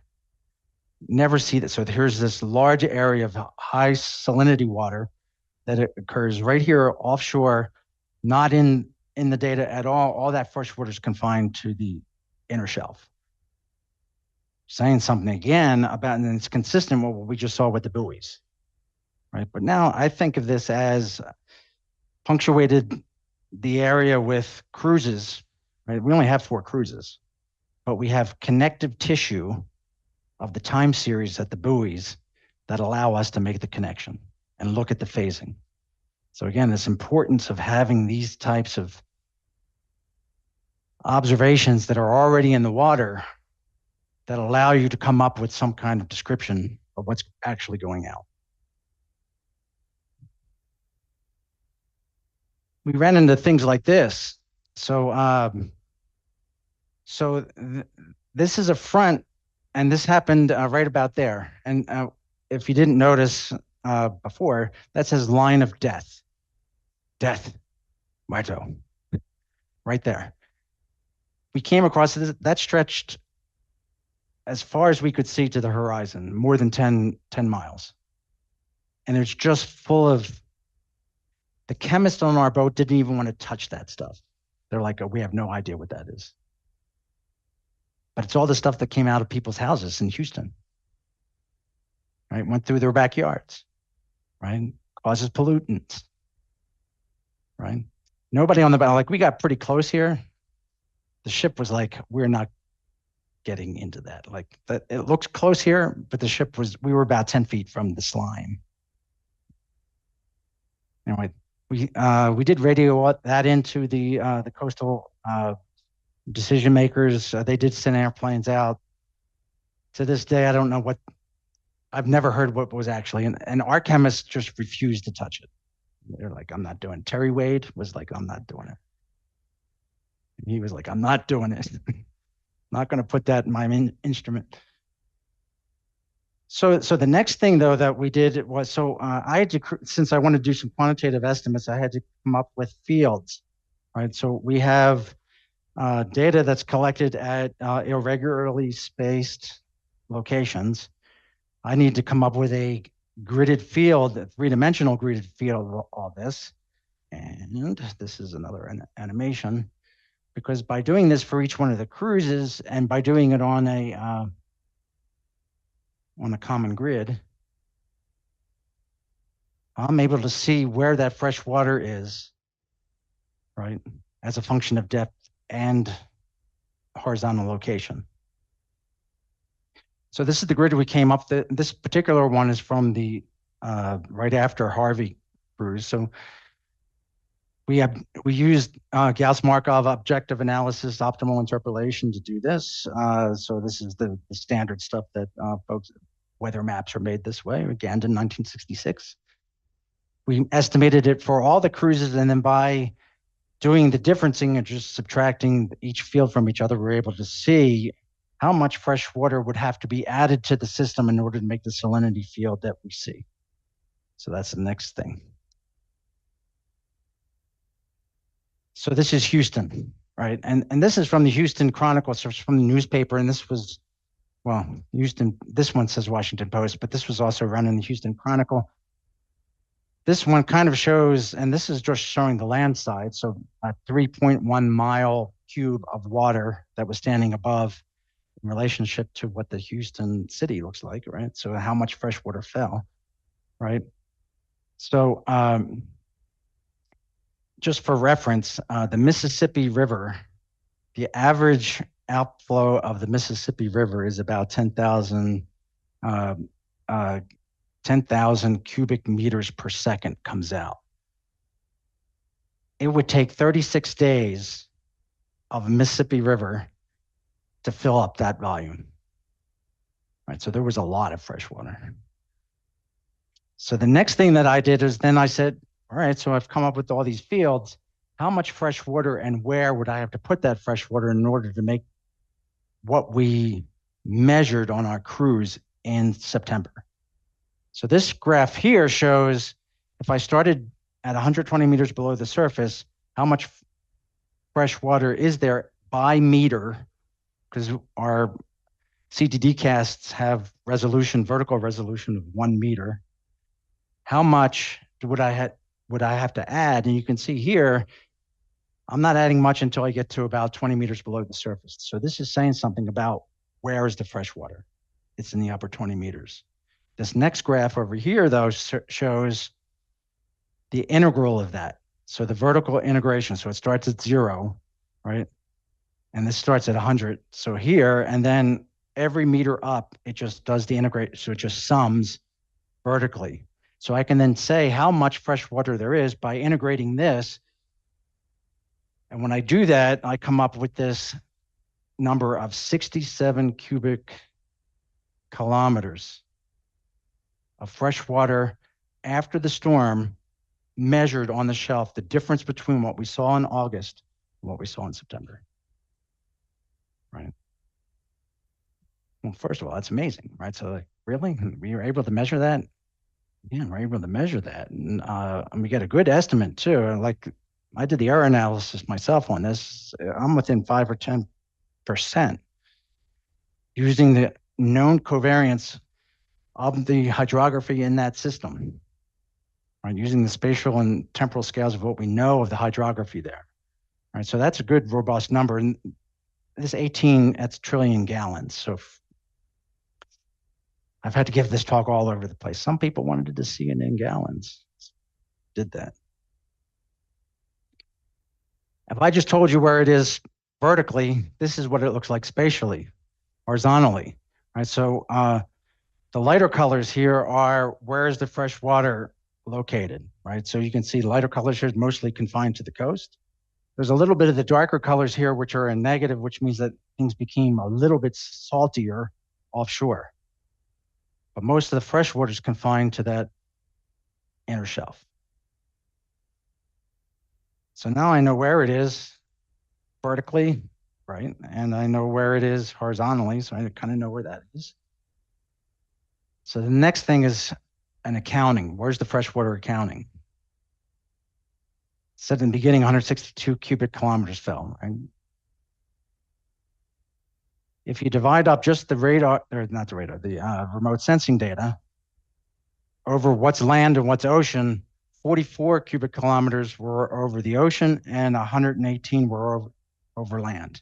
Never see that. So here's this large area of high salinity water that occurs right here offshore, not in the data at all. All that fresh water is confined to the inner shelf. Saying something again about, and it's consistent with what we just saw with the buoys, right? But now I think of this as punctuated the area with cruises, right? We only have 4 cruises, but we have connective tissue of the time series at the buoys that allow us to make the connection and look at the phasing. So again, this importance of having these types of observations that are already in the water that allow you to come up with some kind of description of what's actually going out. We ran into things like this. So, this is a front, and this happened right about there. And if you didn't notice before, that says line of death. Death, Mito, right there. We came across this, that stretched as far as we could see to the horizon, more than 10 miles. And it's just full of, the chemists on our boat didn't even want to touch that stuff. They're like, oh, we have no idea what that is. But it's all the stuff that came out of people's houses in Houston, right? Went through their backyards, right? Causes pollutants, right? Nobody on the boat, like we got pretty close here. The ship was like, we're not getting into that. Like that, it looks close here, but the ship was, we were about 10 feet from the slime. Anyway, we did radio that into the coastal decision makers. They did send airplanes out. To this day, I don't know what, I've never heard what was actually, and our chemists just refused to touch it. They're like, I'm not doing it. Terry Wade was like, I'm not doing it. And he was like, I'm not doing it. Not going to put that in my instrument. So the next thing though that we did was, I had to, since I want to do some quantitative estimates, I had to come up with fields, right? So we have data that's collected at irregularly spaced locations. I need to come up with a gridded field, a three-dimensional gridded field of all this. And this is another animation, because by doing this for each one of the cruises and by doing it on a common grid, I'm able to see where that fresh water is, right, as a function of depth and horizontal location. So this is the grid we came up. This particular one is from the right after Harvey cruise. So we used Gauss-Markov objective analysis, optimal interpolation to do this. So this is the standard stuff that folks, weather maps are made this way, again in 1966. We estimated it for all the cruises, and then by doing the differencing and just subtracting each field from each other, we're able to see how much fresh water would have to be added to the system in order to make the salinity field that we see. So that's the next thing. So this is Houston, right? And this is from the Houston Chronicle, so it's from the newspaper, and this was, well, Houston, this one says Washington Post, but this was also run in the Houston Chronicle. This one kind of shows, and this is just showing the land side, so a 3.1 mile cube of water that was standing above in relationship to what the Houston city looks like, right? So how much fresh water fell, right? So just for reference, the Mississippi River, the average outflow of the Mississippi River is about 10,000 cubic meters per second comes out. It would take 36 days of Mississippi River to fill up that volume, right? So there was a lot of fresh water. So the next thing that I did is then I said, all right, so I've come up with all these fields. How much fresh water and where would I have to put that fresh water in order to make what we measured on our cruise in September? So this graph here shows if I started at 120 meters below the surface, how much fresh water is there by meter, because our CTD casts have resolution, vertical resolution of 1 meter. How much would I have to add? And you can see here, I'm not adding much until I get to about 20 meters below the surface. So this is saying something about where is the fresh water. It's in the upper 20 meters. This next graph over here, though, shows the integral of that. So the vertical integration, so it starts at 0, right? And this starts at 100. So here, and then every meter up, it just does the integrate. So it just sums vertically. So I can then say how much fresh water there is by integrating this. And when I do that, I come up with this number of 67 cubic kilometers of fresh water after the storm measured on the shelf, the difference between what we saw in August and what we saw in September, right? Well, first of all, that's amazing, right? So like, really, we were able to measure that? Yeah, we're able to measure that. And we get a good estimate too. Like I did the error analysis myself on this. I'm within 5 or 10%. using the known covariance of the hydrography in that system, right? Using the spatial and temporal scales of what we know of the hydrography there. All right, so that's a good robust number. And this 18, that's trillion gallons. So I've had to give this talk all over the place. Some people wanted to see it in gallons. Did that. If I just told you where it is vertically, this is what it looks like spatially, horizontally. Right. So the lighter colors here are where is the fresh water located, right? So you can see lighter colors here is mostly confined to the coast. There's a little bit of the darker colors here, which are in negative, which means that things became a little bit saltier offshore. But most of the fresh water is confined to that inner shelf. So now I know where it is vertically, right? And I know where it is horizontally, so I kind of know where that is. So the next thing is an accounting. Where's the freshwater accounting? Said in the beginning, 162 cubic kilometers fell, right? If you divide up just the radar, or not the radar, the remote sensing data over what's land and what's ocean, 44 cubic kilometers were over the ocean and 118 were over land.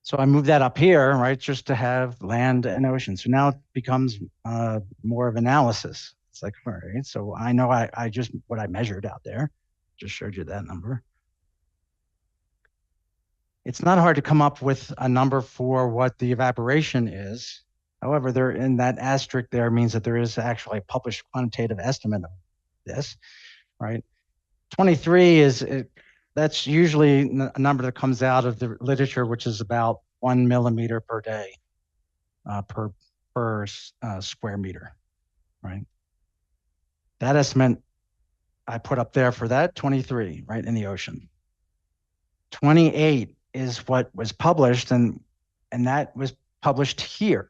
So I moved that up here, right, just to have land and ocean. So now it becomes more of analysis. It's like, all right, so I know I just, what I measured out there, just showed you that number. It's not hard to come up with a number for what the evaporation is. However, there in that asterisk there means that there is actually a published quantitative estimate of this, right? 23 is, that's usually a number that comes out of the literature, which is about 1 millimeter per day per square meter, right? That estimate I put up there for that, 23, right, in the ocean. 28 is what was published, and that was published here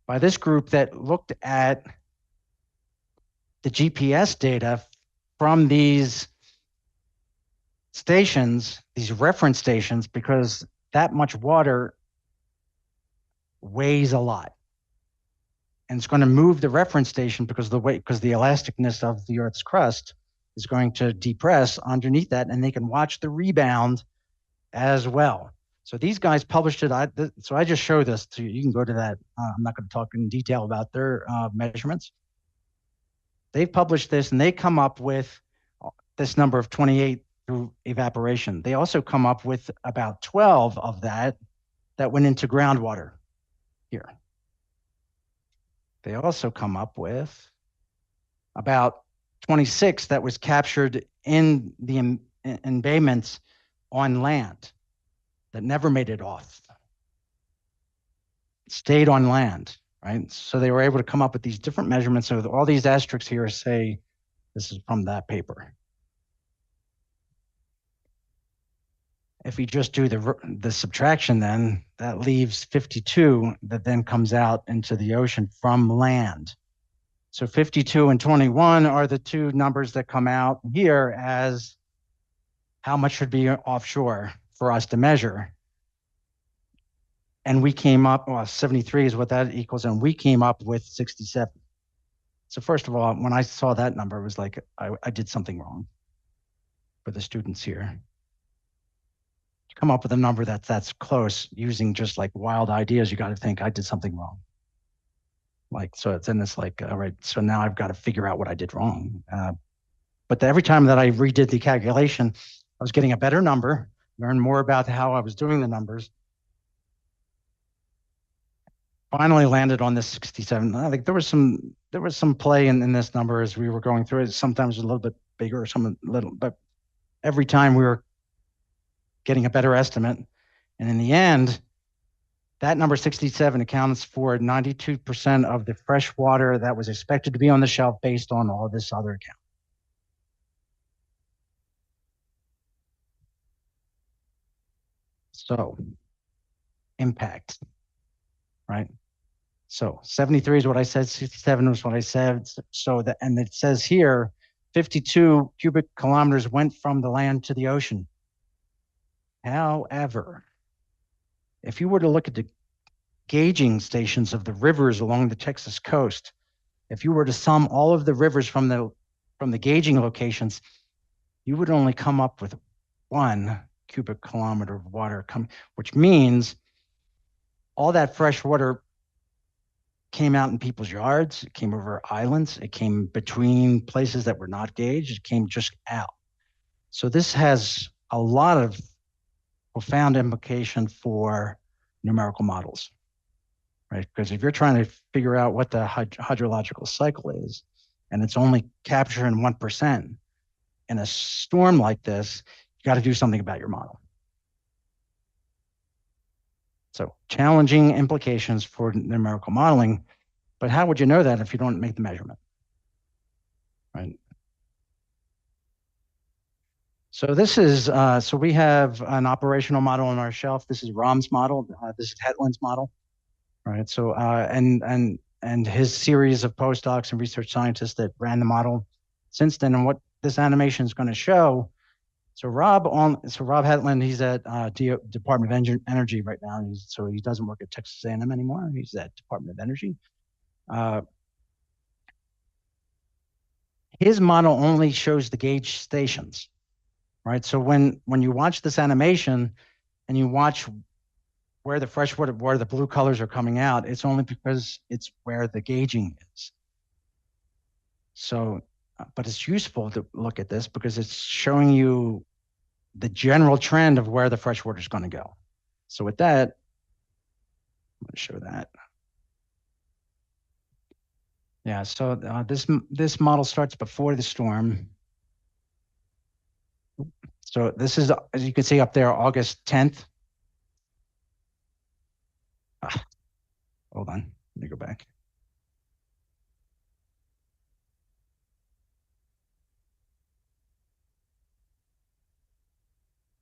by this group that looked at the GPS data from these stations, these reference stations, because that much water weighs a lot. And it's going to move the reference station because the weight, because the elasticness of the Earth's crust is going to depress underneath that, and they can watch the rebound as well. So these guys published it. So I just show this to you. You can go to that. I'm not going to talk in detail about their measurements. They've published this, and they come up with this number of 28 through evaporation. They also come up with about 12 of that went into groundwater here. They also come up with about 26 that was captured in the embayments on land that never made it off. It stayed on land, right? So they were able to come up with these different measurements. So all these asterisks here say this is from that paper. If you just do the subtraction, then that leaves 52 that then comes out into the ocean from land. So 52 and 21 are the two numbers that come out here as how much should be offshore for us to measure. And we came up, well, 73 is what that equals, and we came up with 67. So first of all, when I saw that number, it was like, I did something wrong for the students here. Come up with a number that's close using just like wild ideas, you got to think I did something wrong. Like, so it's in this like, all right, so now I've got to figure out what I did wrong. But every time that I redid the calculation, I was getting a better number, learn more about how I was doing the numbers. Finally landed on this 67. I think there was some play in this number as we were going through it. Sometimes a little bit bigger, some a little, but every time we were getting a better estimate. And in the end, that number 67 accounts for 92% of the fresh water that was expected to be on the shelf based on all this other account. So impact, right? So 73 is what I said, 67 was what I said. So that, and it says here, 52 cubic kilometers went from the land to the ocean. However, if you were to look at the gauging stations of the rivers along the Texas coast, if you were to sum all of the rivers from the gauging locations, you would only come up with 1 cubic kilometer of water, which means all that fresh water came out in people's yards, it came over islands, it came between places that were not gauged, it came just out. So this has a lot of profound implication for numerical models, right? Because if you're trying to figure out what the hydrological cycle is, and it's only capturing 1%, in a storm like this, you got to do something about your model. So challenging implications for numerical modeling, but how would you know that if you don't make the measurement, right? So this is, so we have an operational model on our shelf. This is Ram's model. This is Hetland's model, right? So, and his series of postdocs and research scientists that ran the model since then. And what this animation is going to show, so Rob Hetland, he's at Department of Energy right now. So he doesn't work at Texas A&M anymore. He's at Department of Energy. His model only shows the gauge stations, right? So when you watch this animation and you watch where the freshwater, where the blue colors are coming out, it's only because it's where the gauging is. So, but it's useful to look at this because it's showing you the general trend of where the freshwater is going to go. So with that, I'm going to show that. Yeah, so this model starts before the storm. So this is, as you can see up there, August 10th. Hold on, let me go back.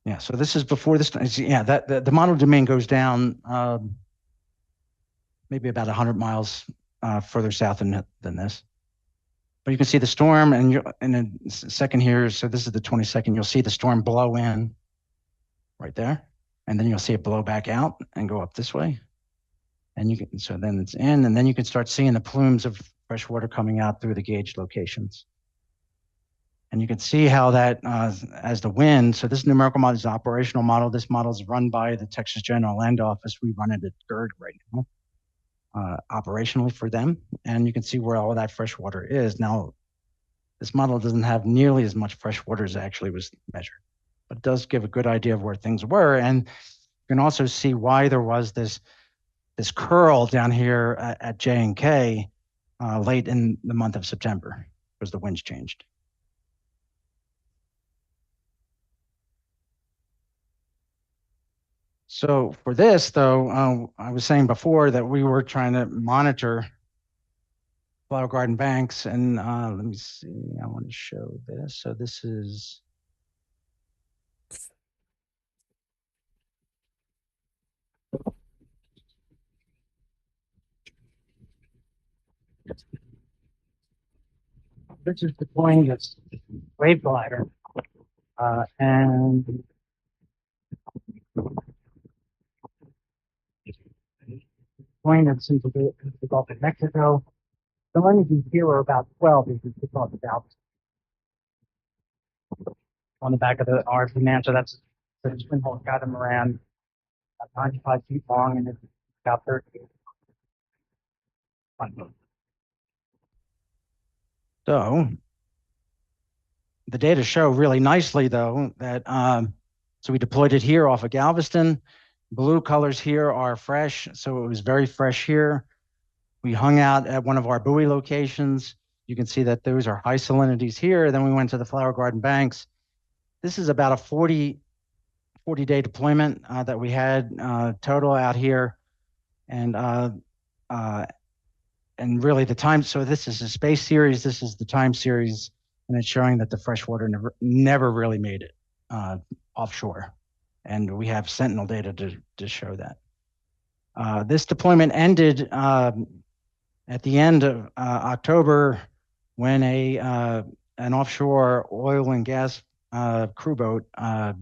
Yeah, so this is before this. Yeah, the model domain goes down maybe about 100 miles further south than this. But you can see the storm, and you're in a second here. So this is the 22nd. You'll see the storm blow in right there, and then you'll see it blow back out and go up this way. And you can, so then it's in, and then you can start seeing the plumes of fresh water coming out through the gauge locations. And you can see how that, as the wind, so this numerical model is an operational model. This model is run by the Texas General Land Office. We run it at GERD right now, operationally for them. And you can see where all that fresh water is. Now, this model doesn't have nearly as much fresh water as actually was measured, but it does give a good idea of where things were. And you can also see why there was this curl down here at J and K late in the month of September because the winds changed. So for this, though, I was saying before that we were trying to monitor flower garden banks, and let me see, I want to show this. So this is deploying this wave glider, and deploying it into the Gulf of Mexico. The languages here are about 12 as we talked about on the back of the RFP man. So that's the twin hull catamaran, 95 feet long, and it's about 30 feet. So the data show really nicely, though, that so we deployed it here off of Galveston. Blue colors here are fresh, so it was very fresh here. We hung out at one of our buoy locations. You can see that those are high salinities here. Then we went to the flower garden banks. This is about a 40-day deployment that we had total out here. And really the time, so this is a space series, this is the time series, and it's showing that the freshwater never really made it offshore. And we have Sentinel data to show that. This deployment ended at the end of October when an offshore oil and gas crew boat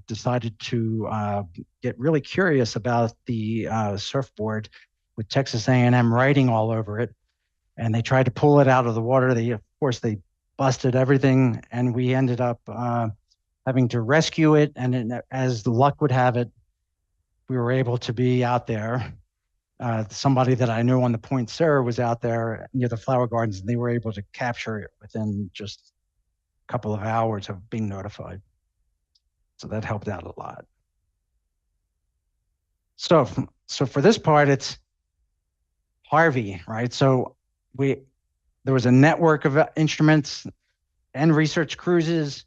decided to get really curious about the surfboard with Texas A&M writing all over it. And they tried to pull it out of the water. Of course, they busted everything, and we ended up having to rescue it. And as the luck would have it, we were able to be out there. Somebody that I knew on the Point Sur was out there near the flower gardens, and they were able to capture it within just a couple of hours of being notified. So that helped out a lot. So for this part, it's HARVEY, right? So there was a network of instruments and research cruises,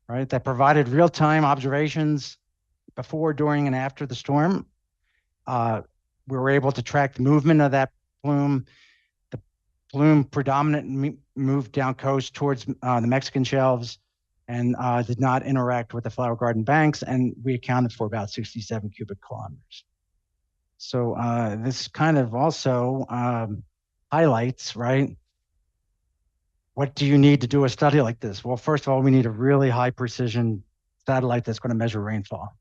right, that provided real-time observations before, during, and after the storm. We were able to track the movement of that plume. The plume predominantly moved down coast towards the Mexican shelves and did not interact with the flower garden banks, and we accounted for about 67 cubic kilometers. So this kind of also highlights, right? What do you need to do a study like this? Well, first of all, we need a really high precision satellite that's going to measure rainfall,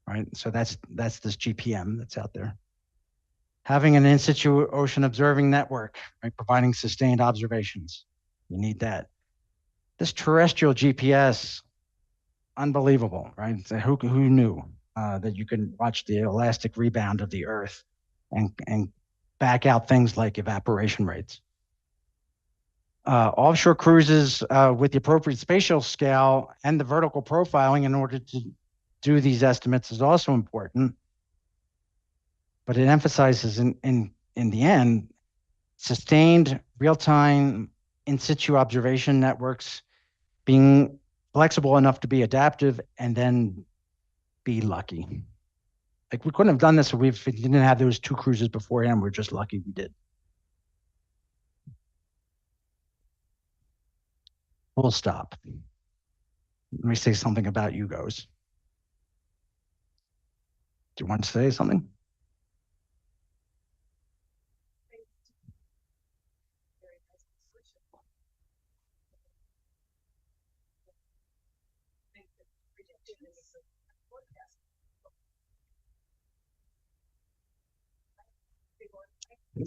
right? So that's this GPM that's out there. Having an in-situ ocean observing network, right, providing sustained observations. You need that. This terrestrial GPS, unbelievable, right? So who knew that you can watch the elastic rebound of the Earth and back out things like evaporation rates. Offshore cruises with the appropriate spatial scale and the vertical profiling in order to do these estimates is also important. But it emphasizes in the end, sustained real-time in situ observation networks being flexible enough to be adaptive and then be lucky. Like we couldn't have done this if we didn't have those two cruises beforehand. We're just lucky we did. Full stop. Let me say something about UGOs. Do you want to say something?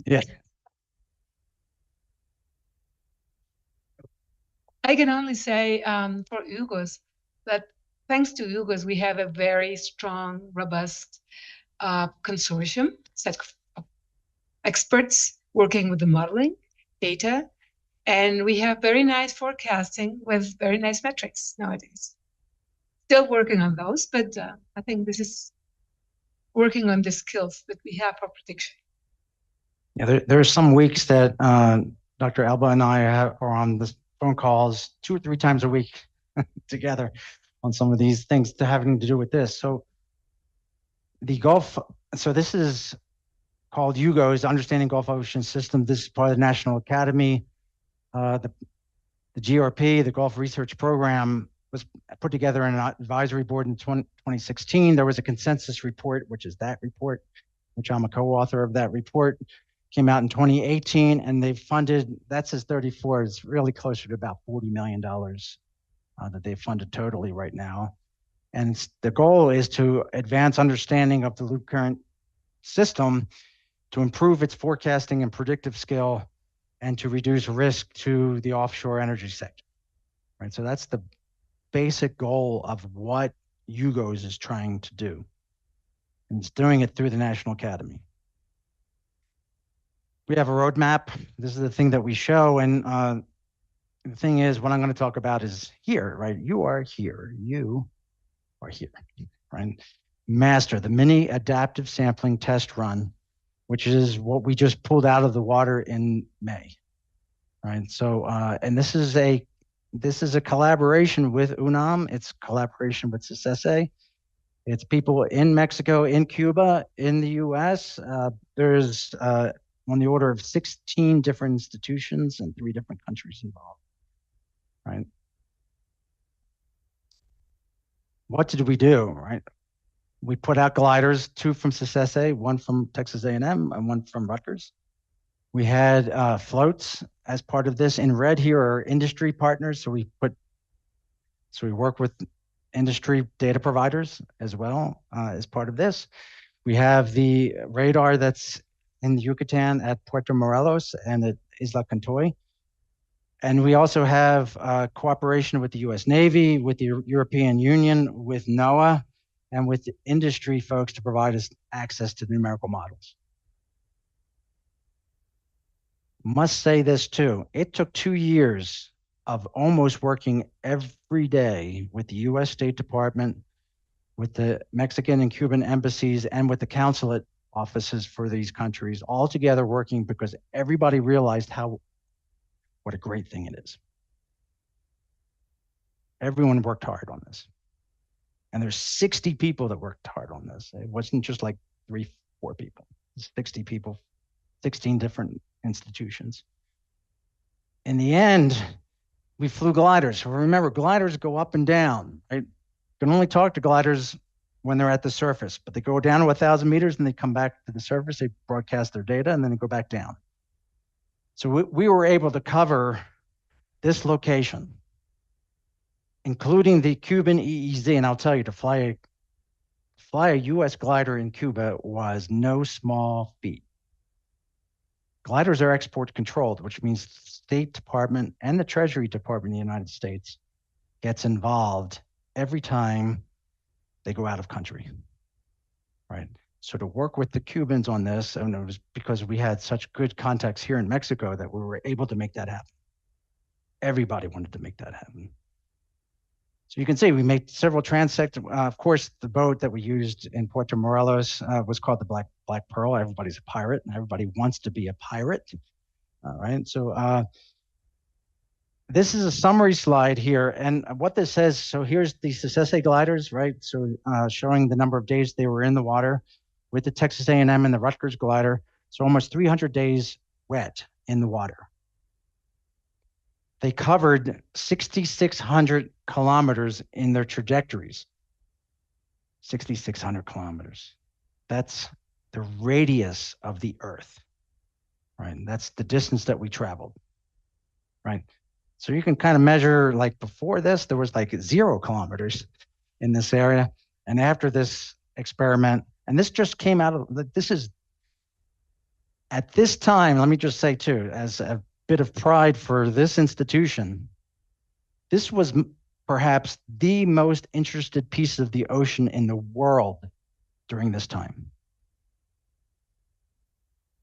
Yeah. I can only say for UGOs that thanks to UGOs, we have a very strong, robust consortium set of experts working with the modeling data. And we have very nice forecasting with very nice metrics nowadays. Still working on those, but I think this is working on the skills that we have for prediction. Yeah, there are some weeks that Dr. Alba and I are on the phone calls 2 or 3 times a week together on some of these things having to do with this. So the Gulf, so this is called UGOS, Understanding Gulf Ocean System. This is part of the National Academy. The GRP, the Gulf Research Program, was put together in an advisory board in 2016. There was a consensus report, which is that report, which I'm a co-author of that report. Came out in 2018, and they've funded, that says 34, it's really closer to about $40 million that they've funded totally right now. And the goal is to advance understanding of the loop current system to improve its forecasting and predictive skill and to reduce risk to the offshore energy sector, right? So that's the basic goal of what UGOS is trying to do. And it's doing it through the National Academy. We have a roadmap. This is the thing that we show. And the thing is, what I'm going to talk about is here, right? You are here. You are here, right? Master, the mini adaptive sampling test run, which is what we just pulled out of the water in May, right? So, and this is a collaboration with UNAM. It's collaboration with CSSA. It's people in Mexico, in Cuba, in the US. There's on the order of 16 different institutions and 3 different countries involved, right? What did we do, right? We put out gliders, 2 from CSSA, 1 from Texas A&M, and 1 from Rutgers. We had floats as part of this. In red here are industry partners. So we work with industry data providers as well as part of this. We have the radar that's in the Yucatan at Puerto Morelos and at Isla Cantoy. And we also have cooperation with the US Navy, with the European Union, with NOAA, and with the industry folks to provide us access to the numerical models. Must say this too, it took 2 years of almost working every day with the US State Department, with the Mexican and Cuban embassies, and with the consulate offices for these countries, all together working because everybody realized what a great thing it is. Everyone worked hard on this. And there's 60 people that worked hard on this. It wasn't just like 3, 4 people, 60 people, 16 different institutions. In the end, we flew gliders. So remember, gliders go up and down, right? You can only talk to gliders when they're at the surface, but they go down to 1,000 meters and they come back to the surface, they broadcast their data, and then they go back down. So we were able to cover this location, including the Cuban EEZ. And I'll tell you, to fly a US glider in Cuba was no small feat. Gliders are export controlled, which means the State Department and the Treasury Department of the United States gets involved every time they go out of country, right? So to work with the Cubans on this, and it was because we had such good contacts here in Mexico that we were able to make that happen. Everybody wanted to make that happen. So you can see we made several transects. Of course, the boat that we used in Puerto Morelos was called the Black Pearl. Everybody's a pirate, and everybody wants to be a pirate. All right, so this is a summary slide here, and what this says, so here's the Cessese gliders, right? So showing the number of days they were in the water with the Texas A&M and the Rutgers glider. So almost 300 days wet in the water. They covered 6,600 kilometers in their trajectories. 6,600 kilometers. That's the radius of the Earth, right? And that's the distance that we traveled, right? So you can kind of measure, like before this, there was like 0 kilometers in this area. And after this experiment, and this just came out of, this is, at this time, let me just say too, as a bit of pride for this institution, this was perhaps the most interested piece of the ocean in the world during this time.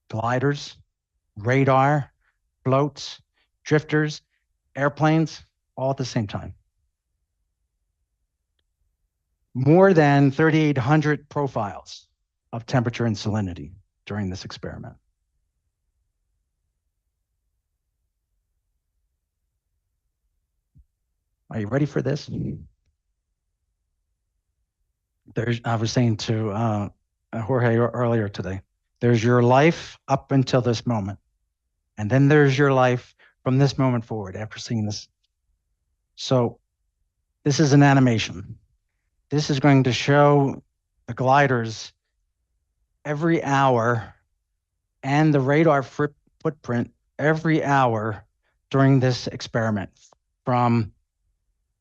Gliders, radar, floats, drifters, airplanes, all at the same time. More than 3,800 profiles of temperature and salinity during this experiment. Are you ready for this? I was saying to Jorge earlier today, there's your life up until this moment. And then there's your life from this moment forward after seeing this. So this is an animation. This is going to show the gliders every hour and the radar footprint every hour during this experiment from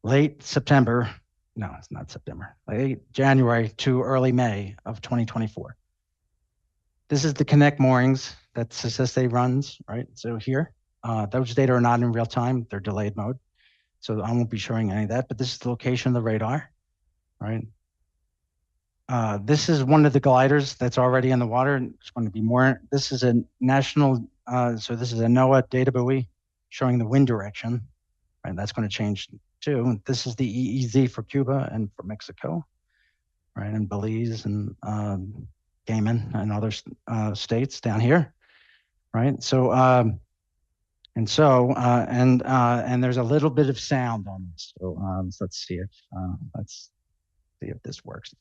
late September, no, it's not September, late January to early May of 2024. This is the Connect moorings that Cessese runs, right? So here, those data are not in real time, they're delayed mode. So I won't be showing any of that, but this is the location of the radar, right? This is one of the gliders that's already in the water. It's going to be more. This is a national, so this is a NOAA data buoy showing the wind direction, right? That's going to change too. This is the EEZ for Cuba and for Mexico, right? And Belize and Cayman and other states down here, right? So, and there's a little bit of sound on this. So let's see if this works.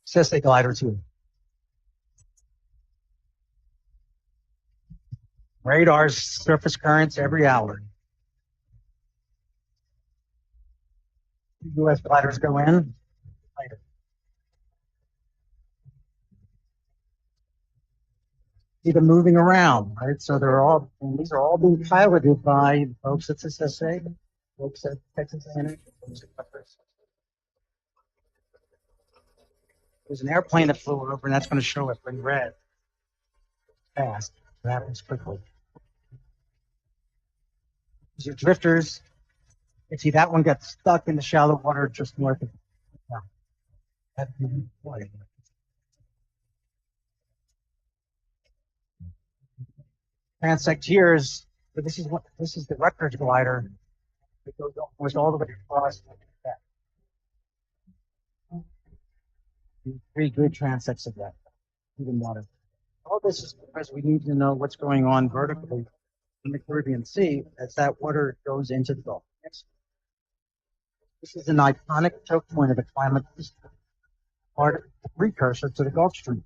Cessese glider too. Radars, surface currents every hour. US gliders go in later. See them moving around, right? So these are all being piloted by folks at SSA, folks at Texas A&M. There's an airplane that flew over, and that's going to show up in red. Fast. It happens quickly. These are drifters. You see that one got stuck in the shallow water just north of. Transect here is, but this is the Rutgers glider that goes almost all the way across. Three good transects of that, even water. All this is because we need to know what's going on vertically in the Caribbean Sea as that water goes into the Gulf. This is an iconic choke point of the climate part, the precursor to the Gulf Stream.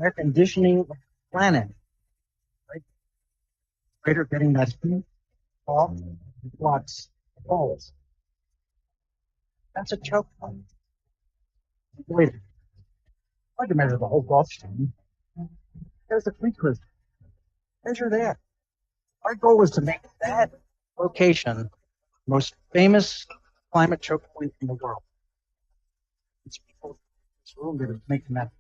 Air conditioning of the planet, right? Greater getting that heat off, flux, falls. That's a choke point. Wait, hard to measure the whole Gulf Stream. There's the precursor. Measure there. Our goal is to make that location the most famous climate choke point in the world. It's people in this room that are making that.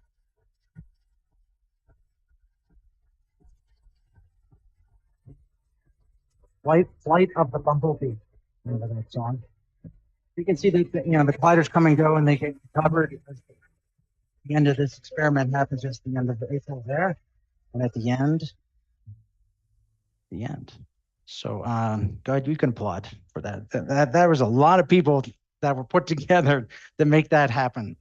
Flight of the Bumblebee. Remember that song? You can see that the gliders come and go and they get covered. The end of this experiment happens just the end of April there, and at the end. So go ahead, you can applaud for that. That was a lot of people that were put together to make that happen.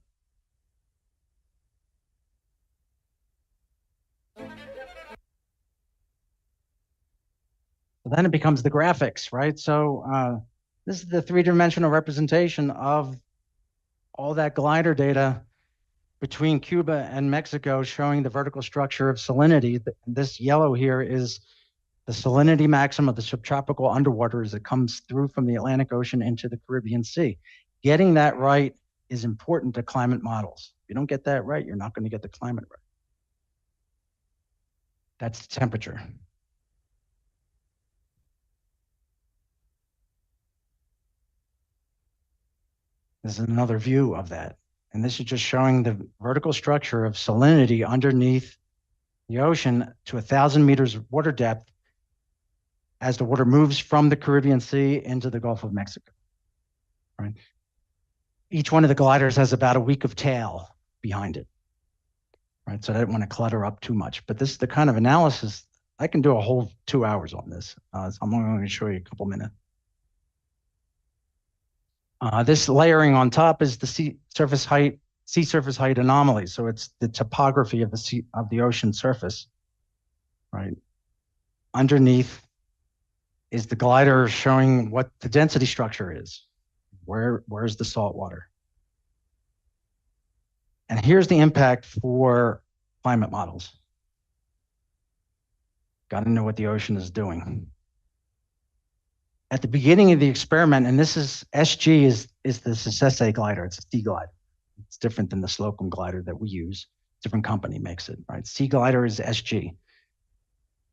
So then it becomes the graphics, right? So this is the three-dimensional representation of all that glider data between Cuba and Mexico, showing the vertical structure of salinity. This yellow here is the salinity maximum of the subtropical underwater as it comes through from the Atlantic Ocean into the Caribbean Sea. Getting that right is important to climate models. If you don't get that right, you're not going to get the climate right. That's the temperature. This is another view of that. And this is just showing the vertical structure of salinity underneath the ocean to 1,000 meters of water depth as the water moves from the Caribbean Sea into the Gulf of Mexico, right? Each one of the gliders has about a week of tail behind it, right? So I don't want to clutter up too much, but this is the kind of analysis, I can do a whole 2 hours on this. So I'm only going to show you a couple minutes. This layering on top is the sea surface height anomaly. So it's the topography of the ocean surface, right? Underneath is the glider showing what the density structure is. Where's the salt water? And here's the impact for climate models. Got to know what the ocean is doing. At the beginning of the experiment, and this is SG is the SSA glider. It's a sea glider. It's different than the Slocum glider that we use. Different company makes it, right? Sea glider is SG.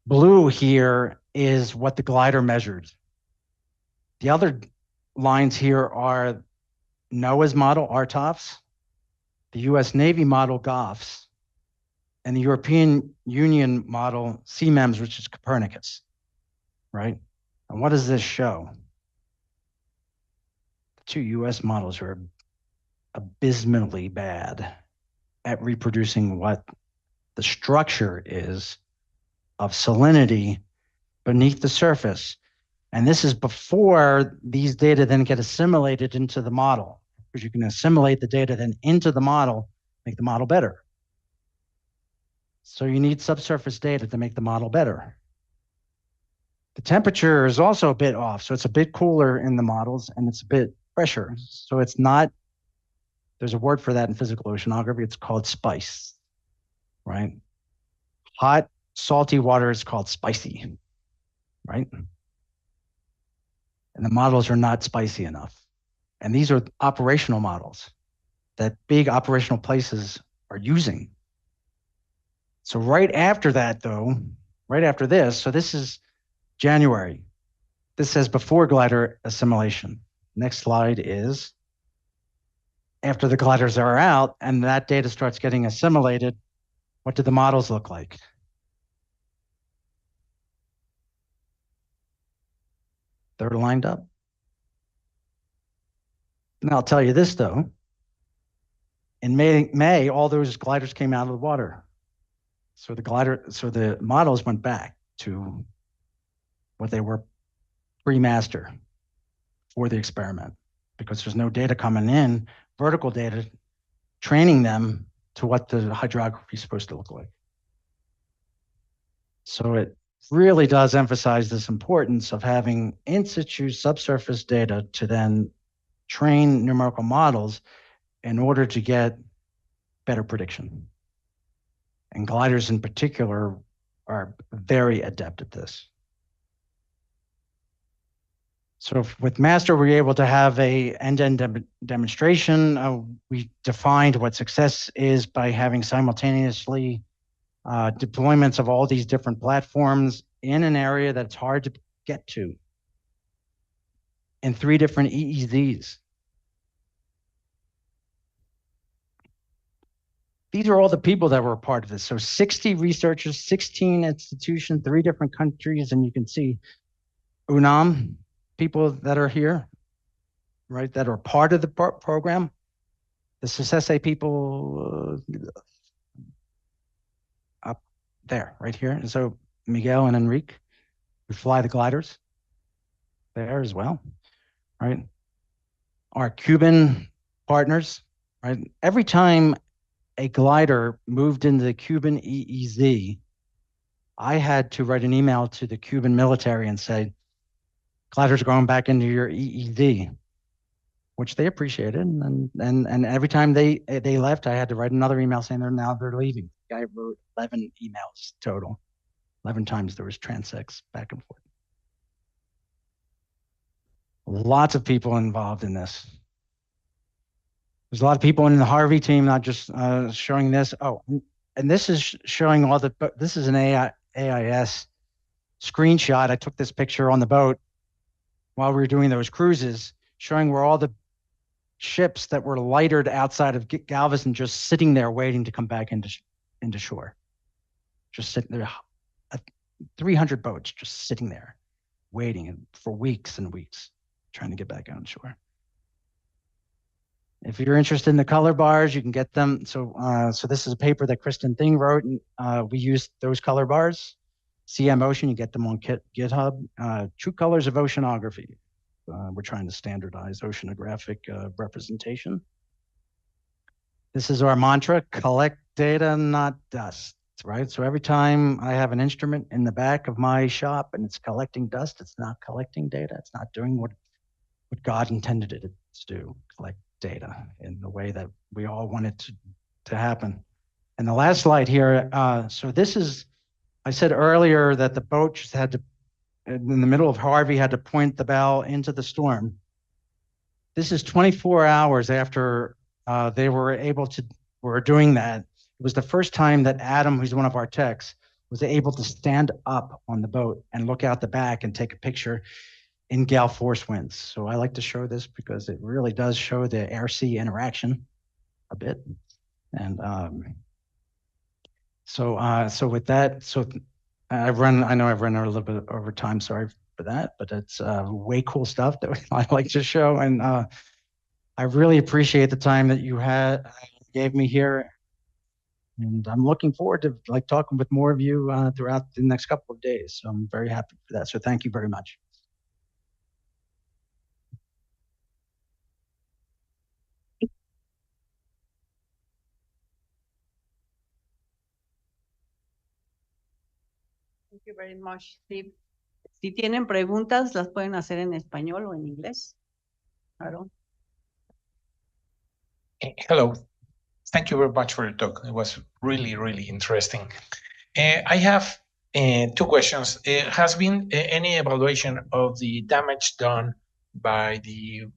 Blue here is what the glider measured. The other lines here are NOAA's model, RTOFs, the US Navy model, GOFs, and the European Union model, CMEMS, which is Copernicus, right? And what does this show? The two US models are abysmally bad at reproducing what the structure is of salinity beneath the surface. And this is before these data then get assimilated into the model, because you can assimilate the data then into the model, make the model better. So you need subsurface data to make the model better. The temperature is also a bit off. So it's a bit cooler in the models and it's a bit fresher. So it's not, there's a word for that in physical oceanography. It's called spice, right? Hot, salty water is called spicy, right? And the models are not spicy enough. And these are operational models that big operational places are using. So right after that, though, right after this, so this is January. This says before glider assimilation. Next slide is after the gliders are out and that data starts getting assimilated, what do the models look like? They're lined up. And I'll tell you this, though. In May, all those gliders came out of the water. So the models went back to what they were pre-master for the experiment, because there's no data coming in, vertical data, training them to what the hydrography is supposed to look like. So it really does emphasize this importance of having in situ subsurface data to then train numerical models in order to get better prediction. And gliders in particular are very adept at this. So with master, we're able to have a end-to-end demonstration. We defined what success is by having simultaneously deployments of all these different platforms in an area that's hard to get to in 3 different EEZs. These are all the people that were a part of this. So 60 researchers, 16 institutions, 3 different countries, and you can see UNAM, people that are here, right, that are part of the program. The SESE people up there, right here. And so Miguel and Enrique, we fly the gliders there as well, right? Our Cuban partners, right? Every time a glider moved into the Cuban EEZ, I had to write an email to the Cuban military and say, gliders are going back into your EEZ, which they appreciated. And every time they left, I had to write another email saying they're leaving. The guy wrote 11 emails total. 11 times there was transects back and forth. Lots of people involved in this. There's a lot of people in the HARVEY team, not just showing this. Oh, and this is showing all the, this is an AIS screenshot. I took this picture on the boat while we were doing those cruises, showing where all the ships that were lightered outside of Galveston just sitting there waiting to come back into shore. Just sitting there, 300 boats just sitting there, waiting for weeks and weeks, trying to get back on shore. If you're interested in the color bars, you can get them. So this is a paper that Kristen Thing wrote, and we used those color bars. CM Ocean, you get them on GitHub. True Colors of Oceanography. We're trying to standardize oceanographic representation. This is our mantra: collect data, not dust, right? So every time I have an instrument in the back of my shop and it's collecting dust, it's not collecting data. It's not doing what God intended it to do, collect data in the way that we all want it to happen. And the last slide here, so this is, I said earlier that the boat just had to, in the middle of Harvey, had to point the bow into the storm. This is 24 hours after they were doing that. It was the first time that Adem, who's one of our techs, was able to stand up on the boat and look out the back and take a picture in gale force winds. So I like to show this because it really does show the air-sea interaction a bit. And so with that, so I know I've run a little bit over time, sorry for that, but it's way cool stuff that I like to show. And I really appreciate the time that you gave me here. And I'm looking forward to talking with more of you throughout the next couple of days. So I'm very happy for that. So thank you very much. Thank you very much, Steve. Si tienen preguntas, las pueden hacer en español o en inglés. Claro. Hello. Thank you very much for your talk. It was really, really interesting. I have 2 questions. Has been any evaluation of the damage done by the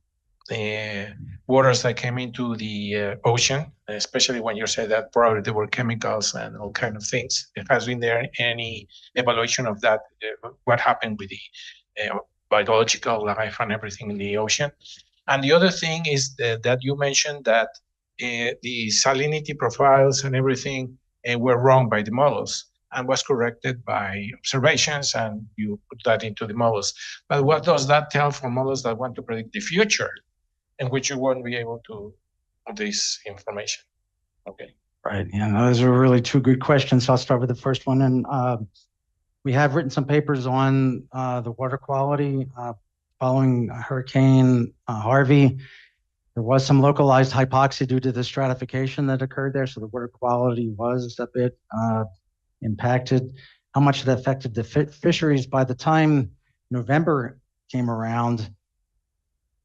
waters that came into the ocean, especially when you said that probably there were chemicals and all kind of things. Has been there any evaluation of that? What happened with the biological life and everything in the ocean? And the other thing is that you mentioned that the salinity profiles and everything were wrong by the models and was corrected by observations, and you put that into the models. But what does that tell for models that want to predict the future, in which you won't be able to put this information? Okay. Right. Yeah, those are really two good questions. So I'll start with the first one. And we have written some papers on the water quality following Hurricane Harvey. There was some localized hypoxia due to the stratification that occurred there. So the water quality was a bit impacted. How much it affected the fisheries by the time November came around,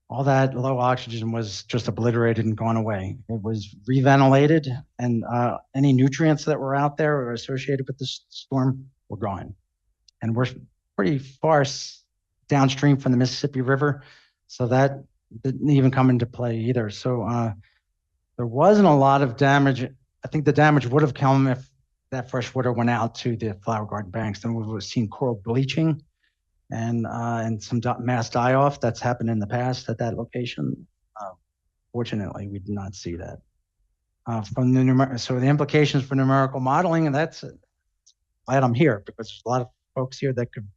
all that low oxygen was just obliterated and gone away. It was reventilated, and any nutrients that were out there or associated with the storm were gone. And we're pretty far downstream from the Mississippi River, so that didn't even come into play either. So there wasn't a lot of damage. I think the damage would have come if that fresh water went out to the flower garden banks. Then we would have seen coral bleaching and some mass die-off that's happened in the past at that location. Fortunately, we did not see that. From the so the implications for numerical modeling, and that's glad I'm here, because there's a lot of folks here that could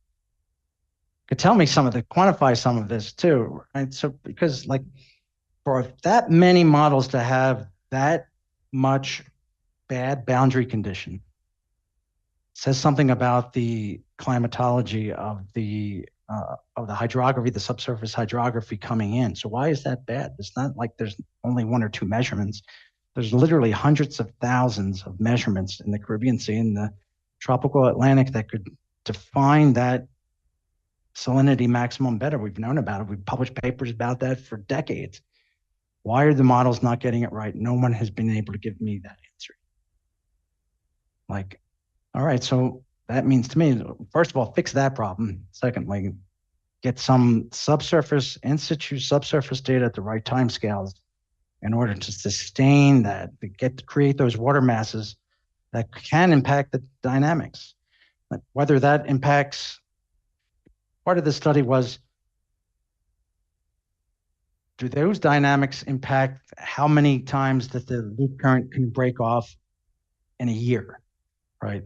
tell me quantify some of this too, right? So because like for that many models to have that much bad boundary condition says something about the climatology of the hydrography, the subsurface hydrography coming in. So why is that bad? It's not like there's only one or two measurements. There's literally hundreds of thousands of measurements in the Caribbean Sea and the tropical Atlantic that could define that salinity maximum better. We've known about it. We've published papers about that for decades. Why are the models not getting it right? No one has been able to give me that answer. Like, all right, so that means to me, first of all, fix that problem. Secondly, get some subsurface, in situ subsurface data at the right timescales in order to sustain that, to create those water masses that can impact the dynamics. Like whether that impacts, part of the study was, do those dynamics impact how many times that the loop current can break off in a year, right?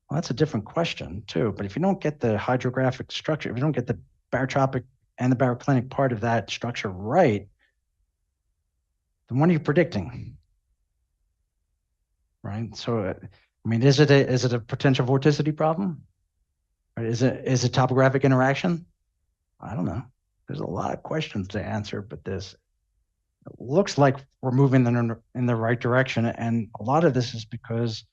Well, that's a different question too. But if you don't get the hydrographic structure, if you don't get the barotropic and the baroclinic part of that structure right, then what are you predicting? Right? So, I mean, is it a potential vorticity problem? Or is it topographic interaction? I don't know. There's a lot of questions to answer, but this looks like we're moving in the right direction. And a lot of this is because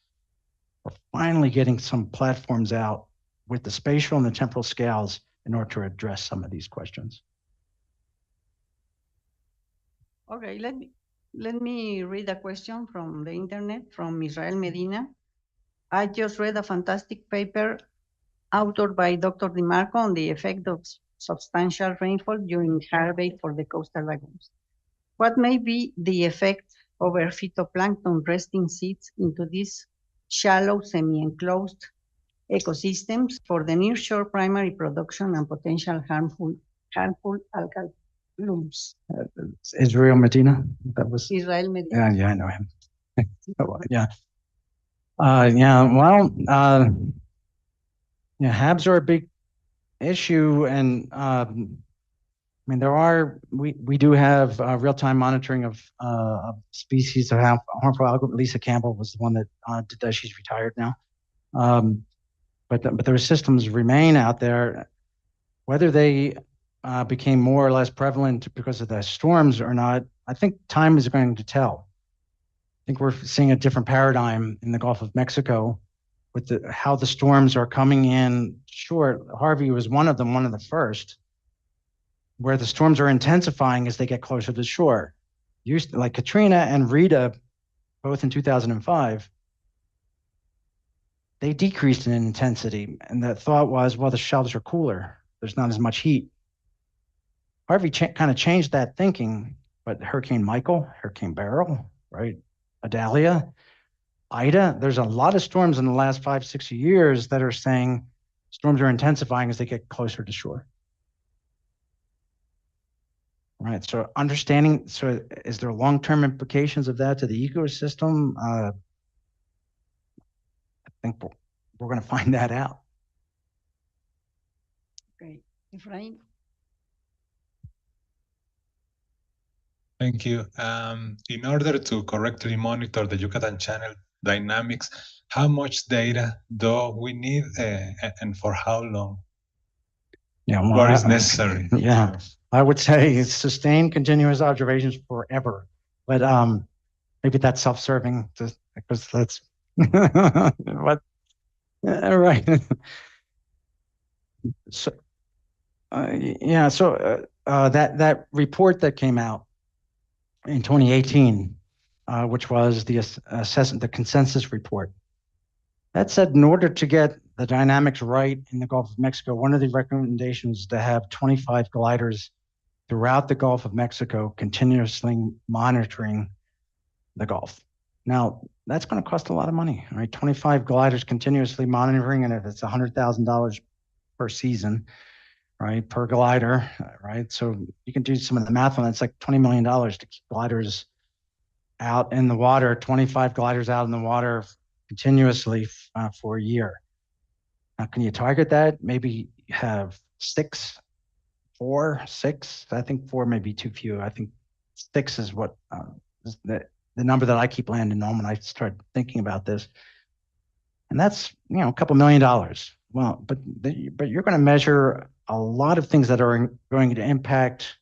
we're finally getting some platforms out with the spatial and the temporal scales in order to address some of these questions. Okay, let me read a question from the internet from Israel Medina. I just read a fantastic paper authored by Dr. DiMarco on the effect of substantial rainfall during HARVEY for the coastal lagoons. What may be the effect over phytoplankton resting seeds into these shallow, semi-enclosed ecosystems for the nearshore primary production and potential harmful algal blooms? Israel Medina, that was Israel Medina. Yeah, I know him. Yeah. Well, HABs are a big issue, and I mean, we do have real-time monitoring of species of harmful algal. Lisa Campbell was the one that did that. She's retired now. But those systems remain out there. Whether they became more or less prevalent because of the storms or not, I think time is going to tell. I think we're seeing a different paradigm in the Gulf of Mexico with how the storms are coming in. Sure, Harvey was one of the first, where the storms are intensifying as they get closer to shore. Like Katrina and Rita, both in 2005, they decreased in intensity. And the thought was, well, the shelves are cooler. There's not as much heat. Harvey kind of changed that thinking, but Hurricane Michael, Hurricane Beryl, right? Idalia, Ida, there's a lot of storms in the last 5-6 years that are saying storms are intensifying as they get closer to shore. Right, so understanding, so is there long-term implications of that to the ecosystem? I think we're going to find that out. Great. Efraín. Thank you. In order to correctly monitor the Yucatan Channel dynamics, how much data do we need and for how long? Yeah, well, What is necessary? Yeah, I would say it's sustained continuous observations forever, but maybe that's self-serving because that's what. Right. So yeah, so that report that came out in 2018, which was the consensus report, that said in order to get the dynamics right in the Gulf of Mexico, one of the recommendations is to have 25 gliders throughout the Gulf of Mexico continuously monitoring the Gulf. Now, that's going to cost a lot of money, right? 25 gliders continuously monitoring, and if it's $100,000 per season, right, per glider, right? So you can do some of the math on that. It's like $20 million to keep gliders out in the water, 25 gliders out in the water continuously for a year. Now, can you target that? Maybe have 4, 6. I think 4 may be too few. I think 6 is what is the number that I keep landing on when I start thinking about this. And that's, a couple $1 million. Well, but you're going to measure a lot of things that are going to impact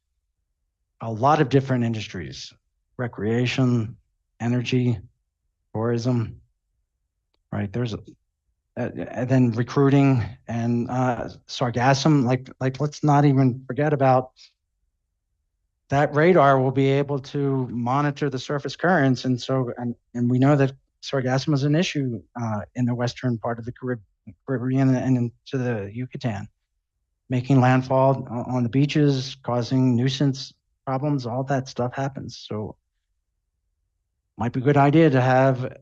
a lot of different industries: recreation, energy, tourism, right? There's and then recruiting and sargassum. Like let's not even forget about that. Radar will be able to monitor the surface currents, and we know that sargassum is an issue in the western part of the Caribbean and into the Yucatan, making landfall on the beaches, causing nuisance problems. All that stuff happens. So might be a good idea to have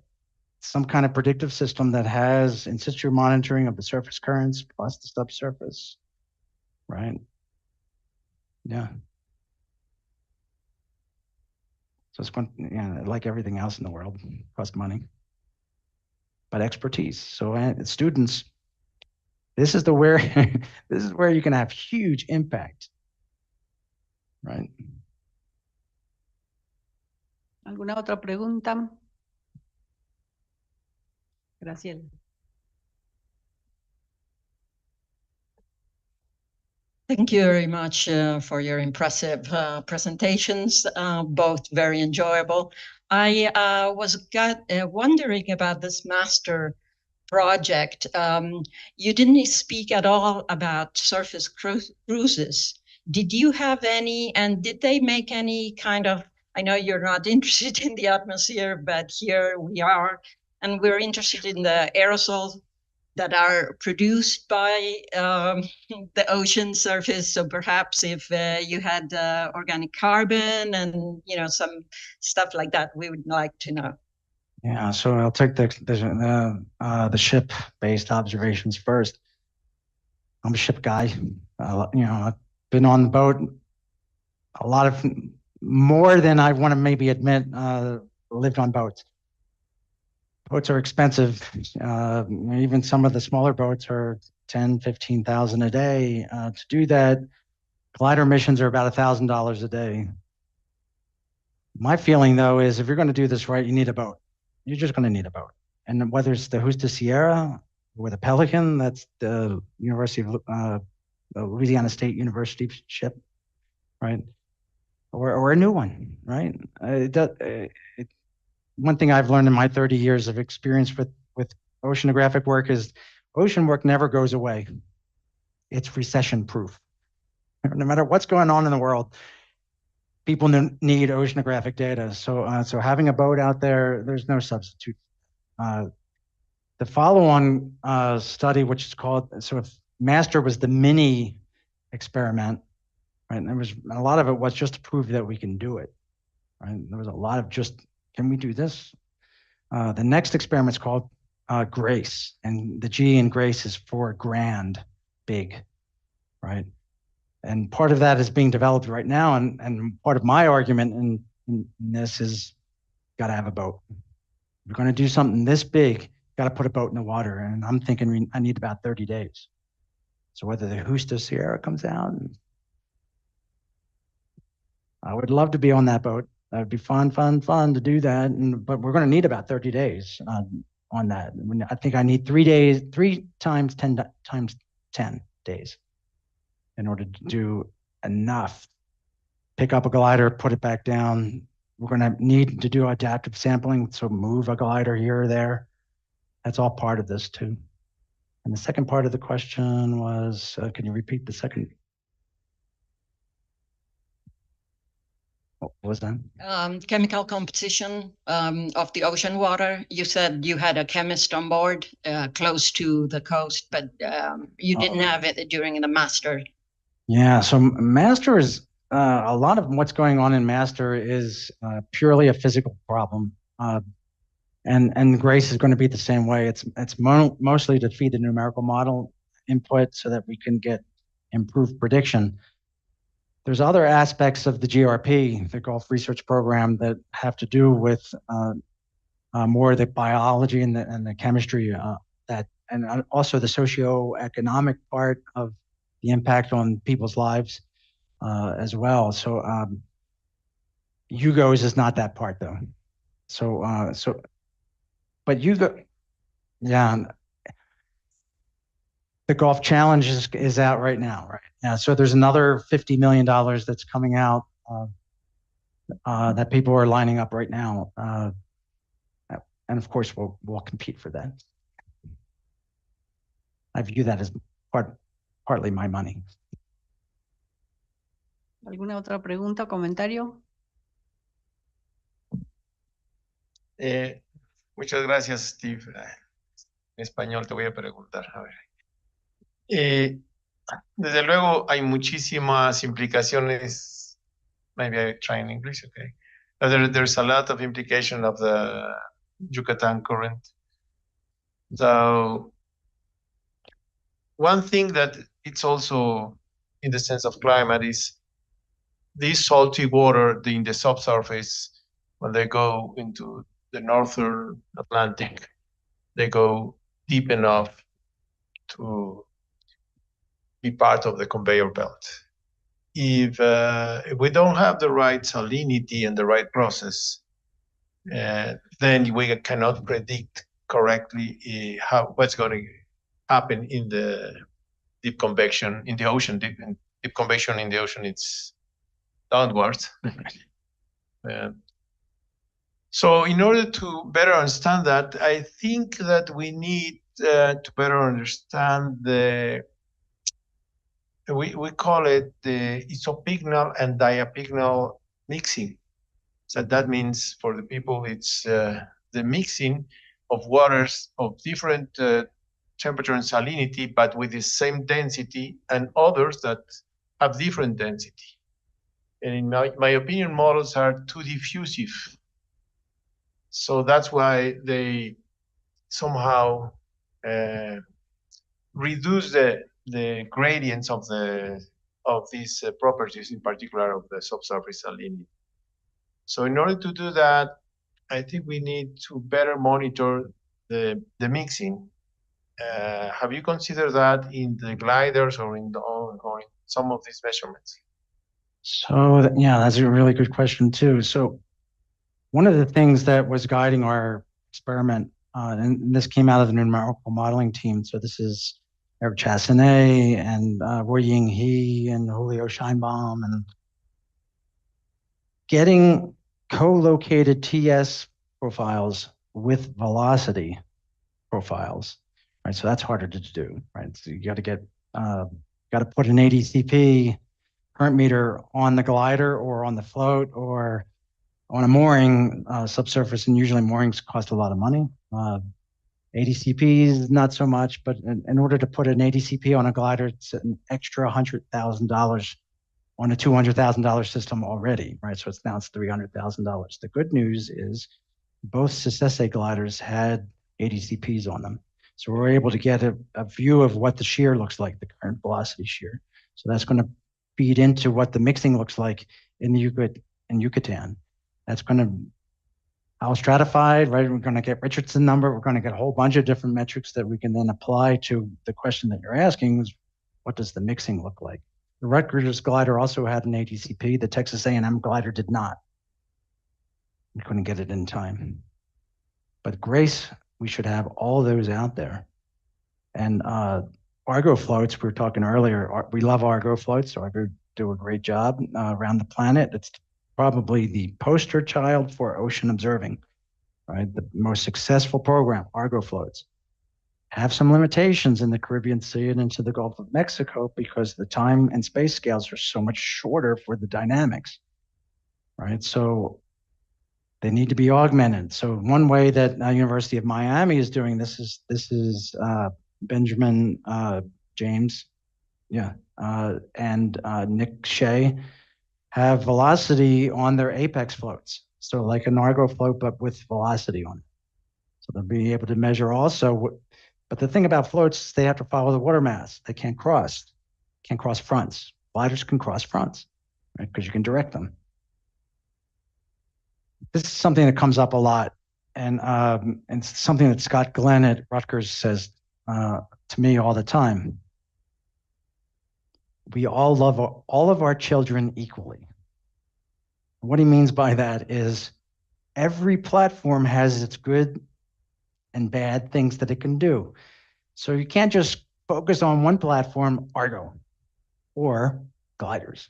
some kind of predictive system that has in situ monitoring of the surface currents plus the subsurface, right? Yeah. So it's going, like everything else in the world, costs money, but expertise. So students, this is where you can have huge impact, right? ¿Alguna otra pregunta? Graciela. Thank you very much for your impressive presentations, both very enjoyable. I was wondering about this master project. You didn't speak at all about surface cruises. Did you have any, and did they make any kind of, I know you're not interested in the atmosphere, but here we are, and we're interested in the aerosols that are produced by the ocean surface. So perhaps if you had organic carbon and some stuff like that, we would like to know. Yeah, so I'll take the ship-based observations first. I'm a ship guy. I've been on the boat a lot of more than I want to maybe admit. Lived on boats. Boats are expensive. Even some of the smaller boats are 10, 15,000 a day. To do that, glider missions are about $1,000 a day. My feeling, though, is if you're going to do this right, you need a boat. You're just going to need a boat. And whether it's the Justa Sierra or the Pelican, that's the University of Louisiana State University ship, right? Or a new one, right? One thing I've learned in my 30 years of experience with oceanographic work is ocean work never goes away. It's recession proof. No matter what's going on in the world, people need oceanographic data. So having a boat out there, there's no substitute. The follow-on study, which is called, so if MASTER was the mini experiment, right? And there was a lot of it was just to prove that we can do it, right? There was a lot of just, can we do this? The next experiment's called GRACE, and the G in GRACE is for grand, big, right? And part of that is being developed right now, and part of my argument in this is got to have a boat. If we're going to do something this big, got to put a boat in the water, and I'm thinking I need about 30 days. So whether the Justo Sierra comes out, I would love to be on that boat. That would be fun to do that. But we're going to need about 30 days on that. I think I need 3 days, 3 times 10 days in order to do enough. Pick up a glider, put it back down. We're going to need to do adaptive sampling, so move a glider here or there. That's all part of this too. And the second part of the question was, can you repeat the second? What was that? Chemical composition of the ocean water. You said you had a chemist on board close to the coast, but you didn't have it during the master. Yeah, so master is, a lot of what's going on in master is purely a physical problem. And GRACE is going to be the same way. It's mostly to feed the numerical model input so that we can get improved prediction. There's other aspects of the GRP, the Gulf Research Program, that have to do with more the biology and the chemistry and also the socioeconomic part of the impact on people's lives as well. So UGOs is not that part though. But UGO, yeah. The Gulf Challenge is out right now, right? Yeah, so there's another $50 million that's coming out that people are lining up right now. And of course, we'll compete for that. I view that as partly my money. ¿Alguna otra pregunta o comentario? Muchas gracias, Steve. En español te voy a preguntar. A ver. Desde luego hay muchísimas implicaciones. Maybe I try in English, okay. There's a lot of implication of the Yucatan current. So one thing that it's also in the sense of climate is this salty water in the subsurface, when they go into the northern Atlantic, they go deep enough to be part of the conveyor belt. If we don't have the right salinity and the right process, then we cannot predict correctly what's going to happen in the deep convection in the ocean. Deep convection in the ocean, it's downwards. So in order to better understand that, I think that we need to better understand we call it the isopycnal and diapycnal mixing. So that means for the people, it's the mixing of waters of different temperature and salinity, but with the same density, and others that have different density. And in my opinion, models are too diffusive. So that's why they somehow reduce the gradients of these properties, in particular of the subsurface salinity. So in order to do that, I think we need to better monitor the mixing. Have you considered that in the gliders or in some of these measurements? So yeah, that's a really good question too. So one of the things that was guiding our experiment, and this came out of the numerical modeling team. So this is Eric Chassanet and Wei-Ying He and Julio Scheinbaum, and getting co-located TS profiles with velocity profiles, right? So that's harder to do, right? So you got to put an ADCP current meter on the glider or on the float or on a mooring subsurface, and usually moorings cost a lot of money. ADCPs, not so much, but in order to put an ADCP on a glider, it's an extra $100,000 on a $200,000 system already, right? So it's $300,000. The good news is both Successe gliders had ADCPs on them. So we're able to get a view of what the shear looks like, the current velocity shear. So that's going to feed into what the mixing looks like in Yucatan. That's going to, how stratified, right? We're going to get Richardson number. We're going to get a whole bunch of different metrics that we can then apply to the question that you're asking is, what does the mixing look like? The Rutgers glider also had an ADCP. The Texas A&M glider did not. We couldn't get it in time. But Grace, we should have all those out there. And Argo floats, we were talking earlier, we love Argo floats. So Argo do a great job around the planet. It's probably the poster child for ocean observing, right? The most successful program, Argo floats. Have some limitations in the Caribbean Sea and into the Gulf of Mexico because the time and space scales are so much shorter for the dynamics, right? So they need to be augmented. So one way that University of Miami is doing this is Benjamin James, and Nick Shea have velocity on their apex floats. So like an Argo float, but with velocity on it. So they'll be able to measure also. But the thing about floats is they have to follow the water mass. They can't cross fronts. Gliders can cross fronts, right? Because you can direct them. This is something that comes up a lot, and something that Scott Glenn at Rutgers says to me all the time. We all love all of our children equally. What he means by that is every platform has its good and bad things that it can do. So you can't just focus on one platform, Argo, or gliders.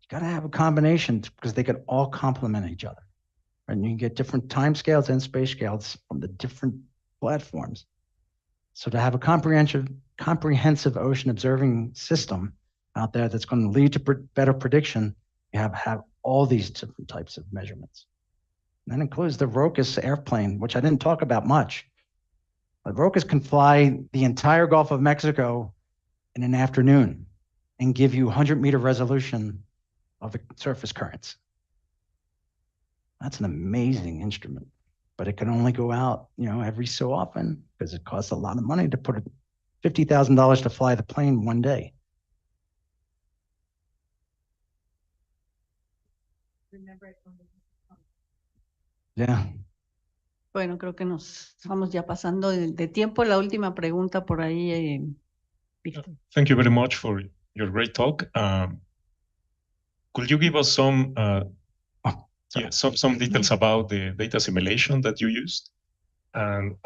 You got to have a combination because they can all complement each other. And you can get different time scales and space scales from the different platforms. So to have a comprehensive ocean observing system out there that's going to lead to better prediction, you have all these different types of measurements. And that includes the Rocus airplane, which I didn't talk about much. But Rocus can fly the entire Gulf of Mexico in an afternoon and give you 100-meter resolution of the surface currents. That's an amazing instrument, but it can only go out, every so often because it costs a lot of money to put $50,000 to fly the plane one day. Yeah. Bueno, creo que nos vamos ya pasando de tiempo. La última pregunta por ahí, Víctor. Thank you very much for your great talk. Could you give us some details about the data assimilation that you used, and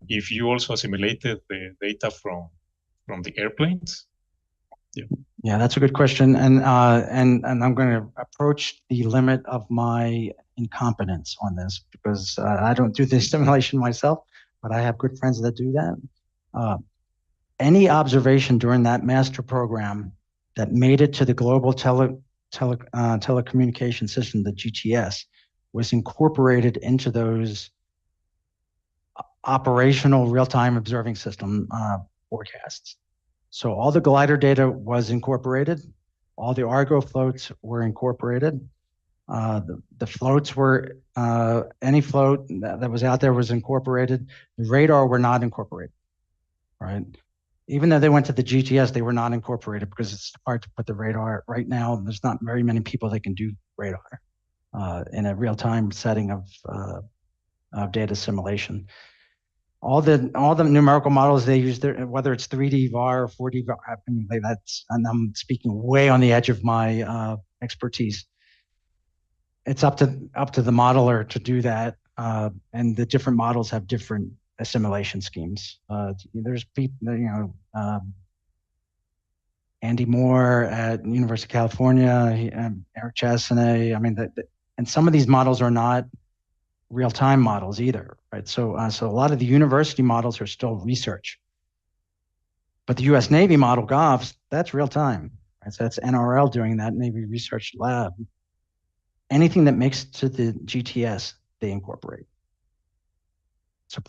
if you also assimilated the data from the airplanes? Yeah, that's a good question, and I'm going to approach the limit of my incompetence on this because I don't do the simulation myself, but I have good friends that do that. Any observation during that master program that made it to the global telecommunication system, the GTS, was incorporated into those operational real-time observing system forecasts. So all the glider data was incorporated. All the Argo floats were incorporated. The floats were, any float that was out there was incorporated. The radar were not incorporated, right? Even though they went to the GTS, they were not incorporated because it's hard to put the radar. Right now, there's not very many people that can do radar in a real-time setting of data simulation. All the numerical models they use, whether it's 3D VAR or 4D VAR, and I'm speaking way on the edge of my expertise. It's up to the modeler to do that, and the different models have different assimilation schemes. There's people, Andy Moore at University of California, Eric Chassanet. And some of these models are not real-time models either, right? So a lot of the university models are still research, but the U.S. Navy model GOVs, that's real-time, right? So that's NRL doing that, Navy Research Lab. Anything that makes to the GTS, they incorporate. So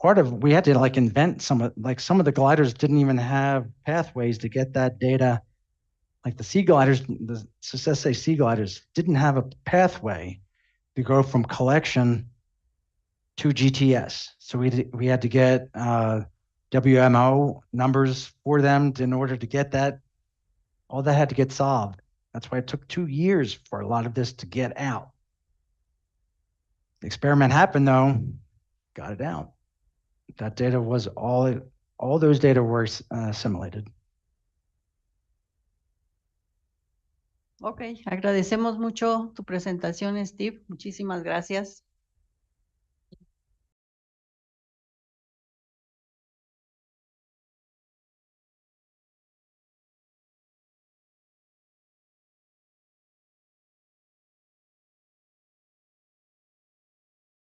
we had to invent some of the gliders didn't even have pathways to get that data like the sea gliders, the Success sea gliders didn't have a pathway to go from collection to GTS. So we had to get WMO numbers for them in order to get that. All that had to get solved. That's why it took 2 years for a lot of this to get out. The experiment happened though, got it out. That data was all those data were assimilated. Ok, agradecemos mucho tu presentación, Steve. Muchísimas gracias.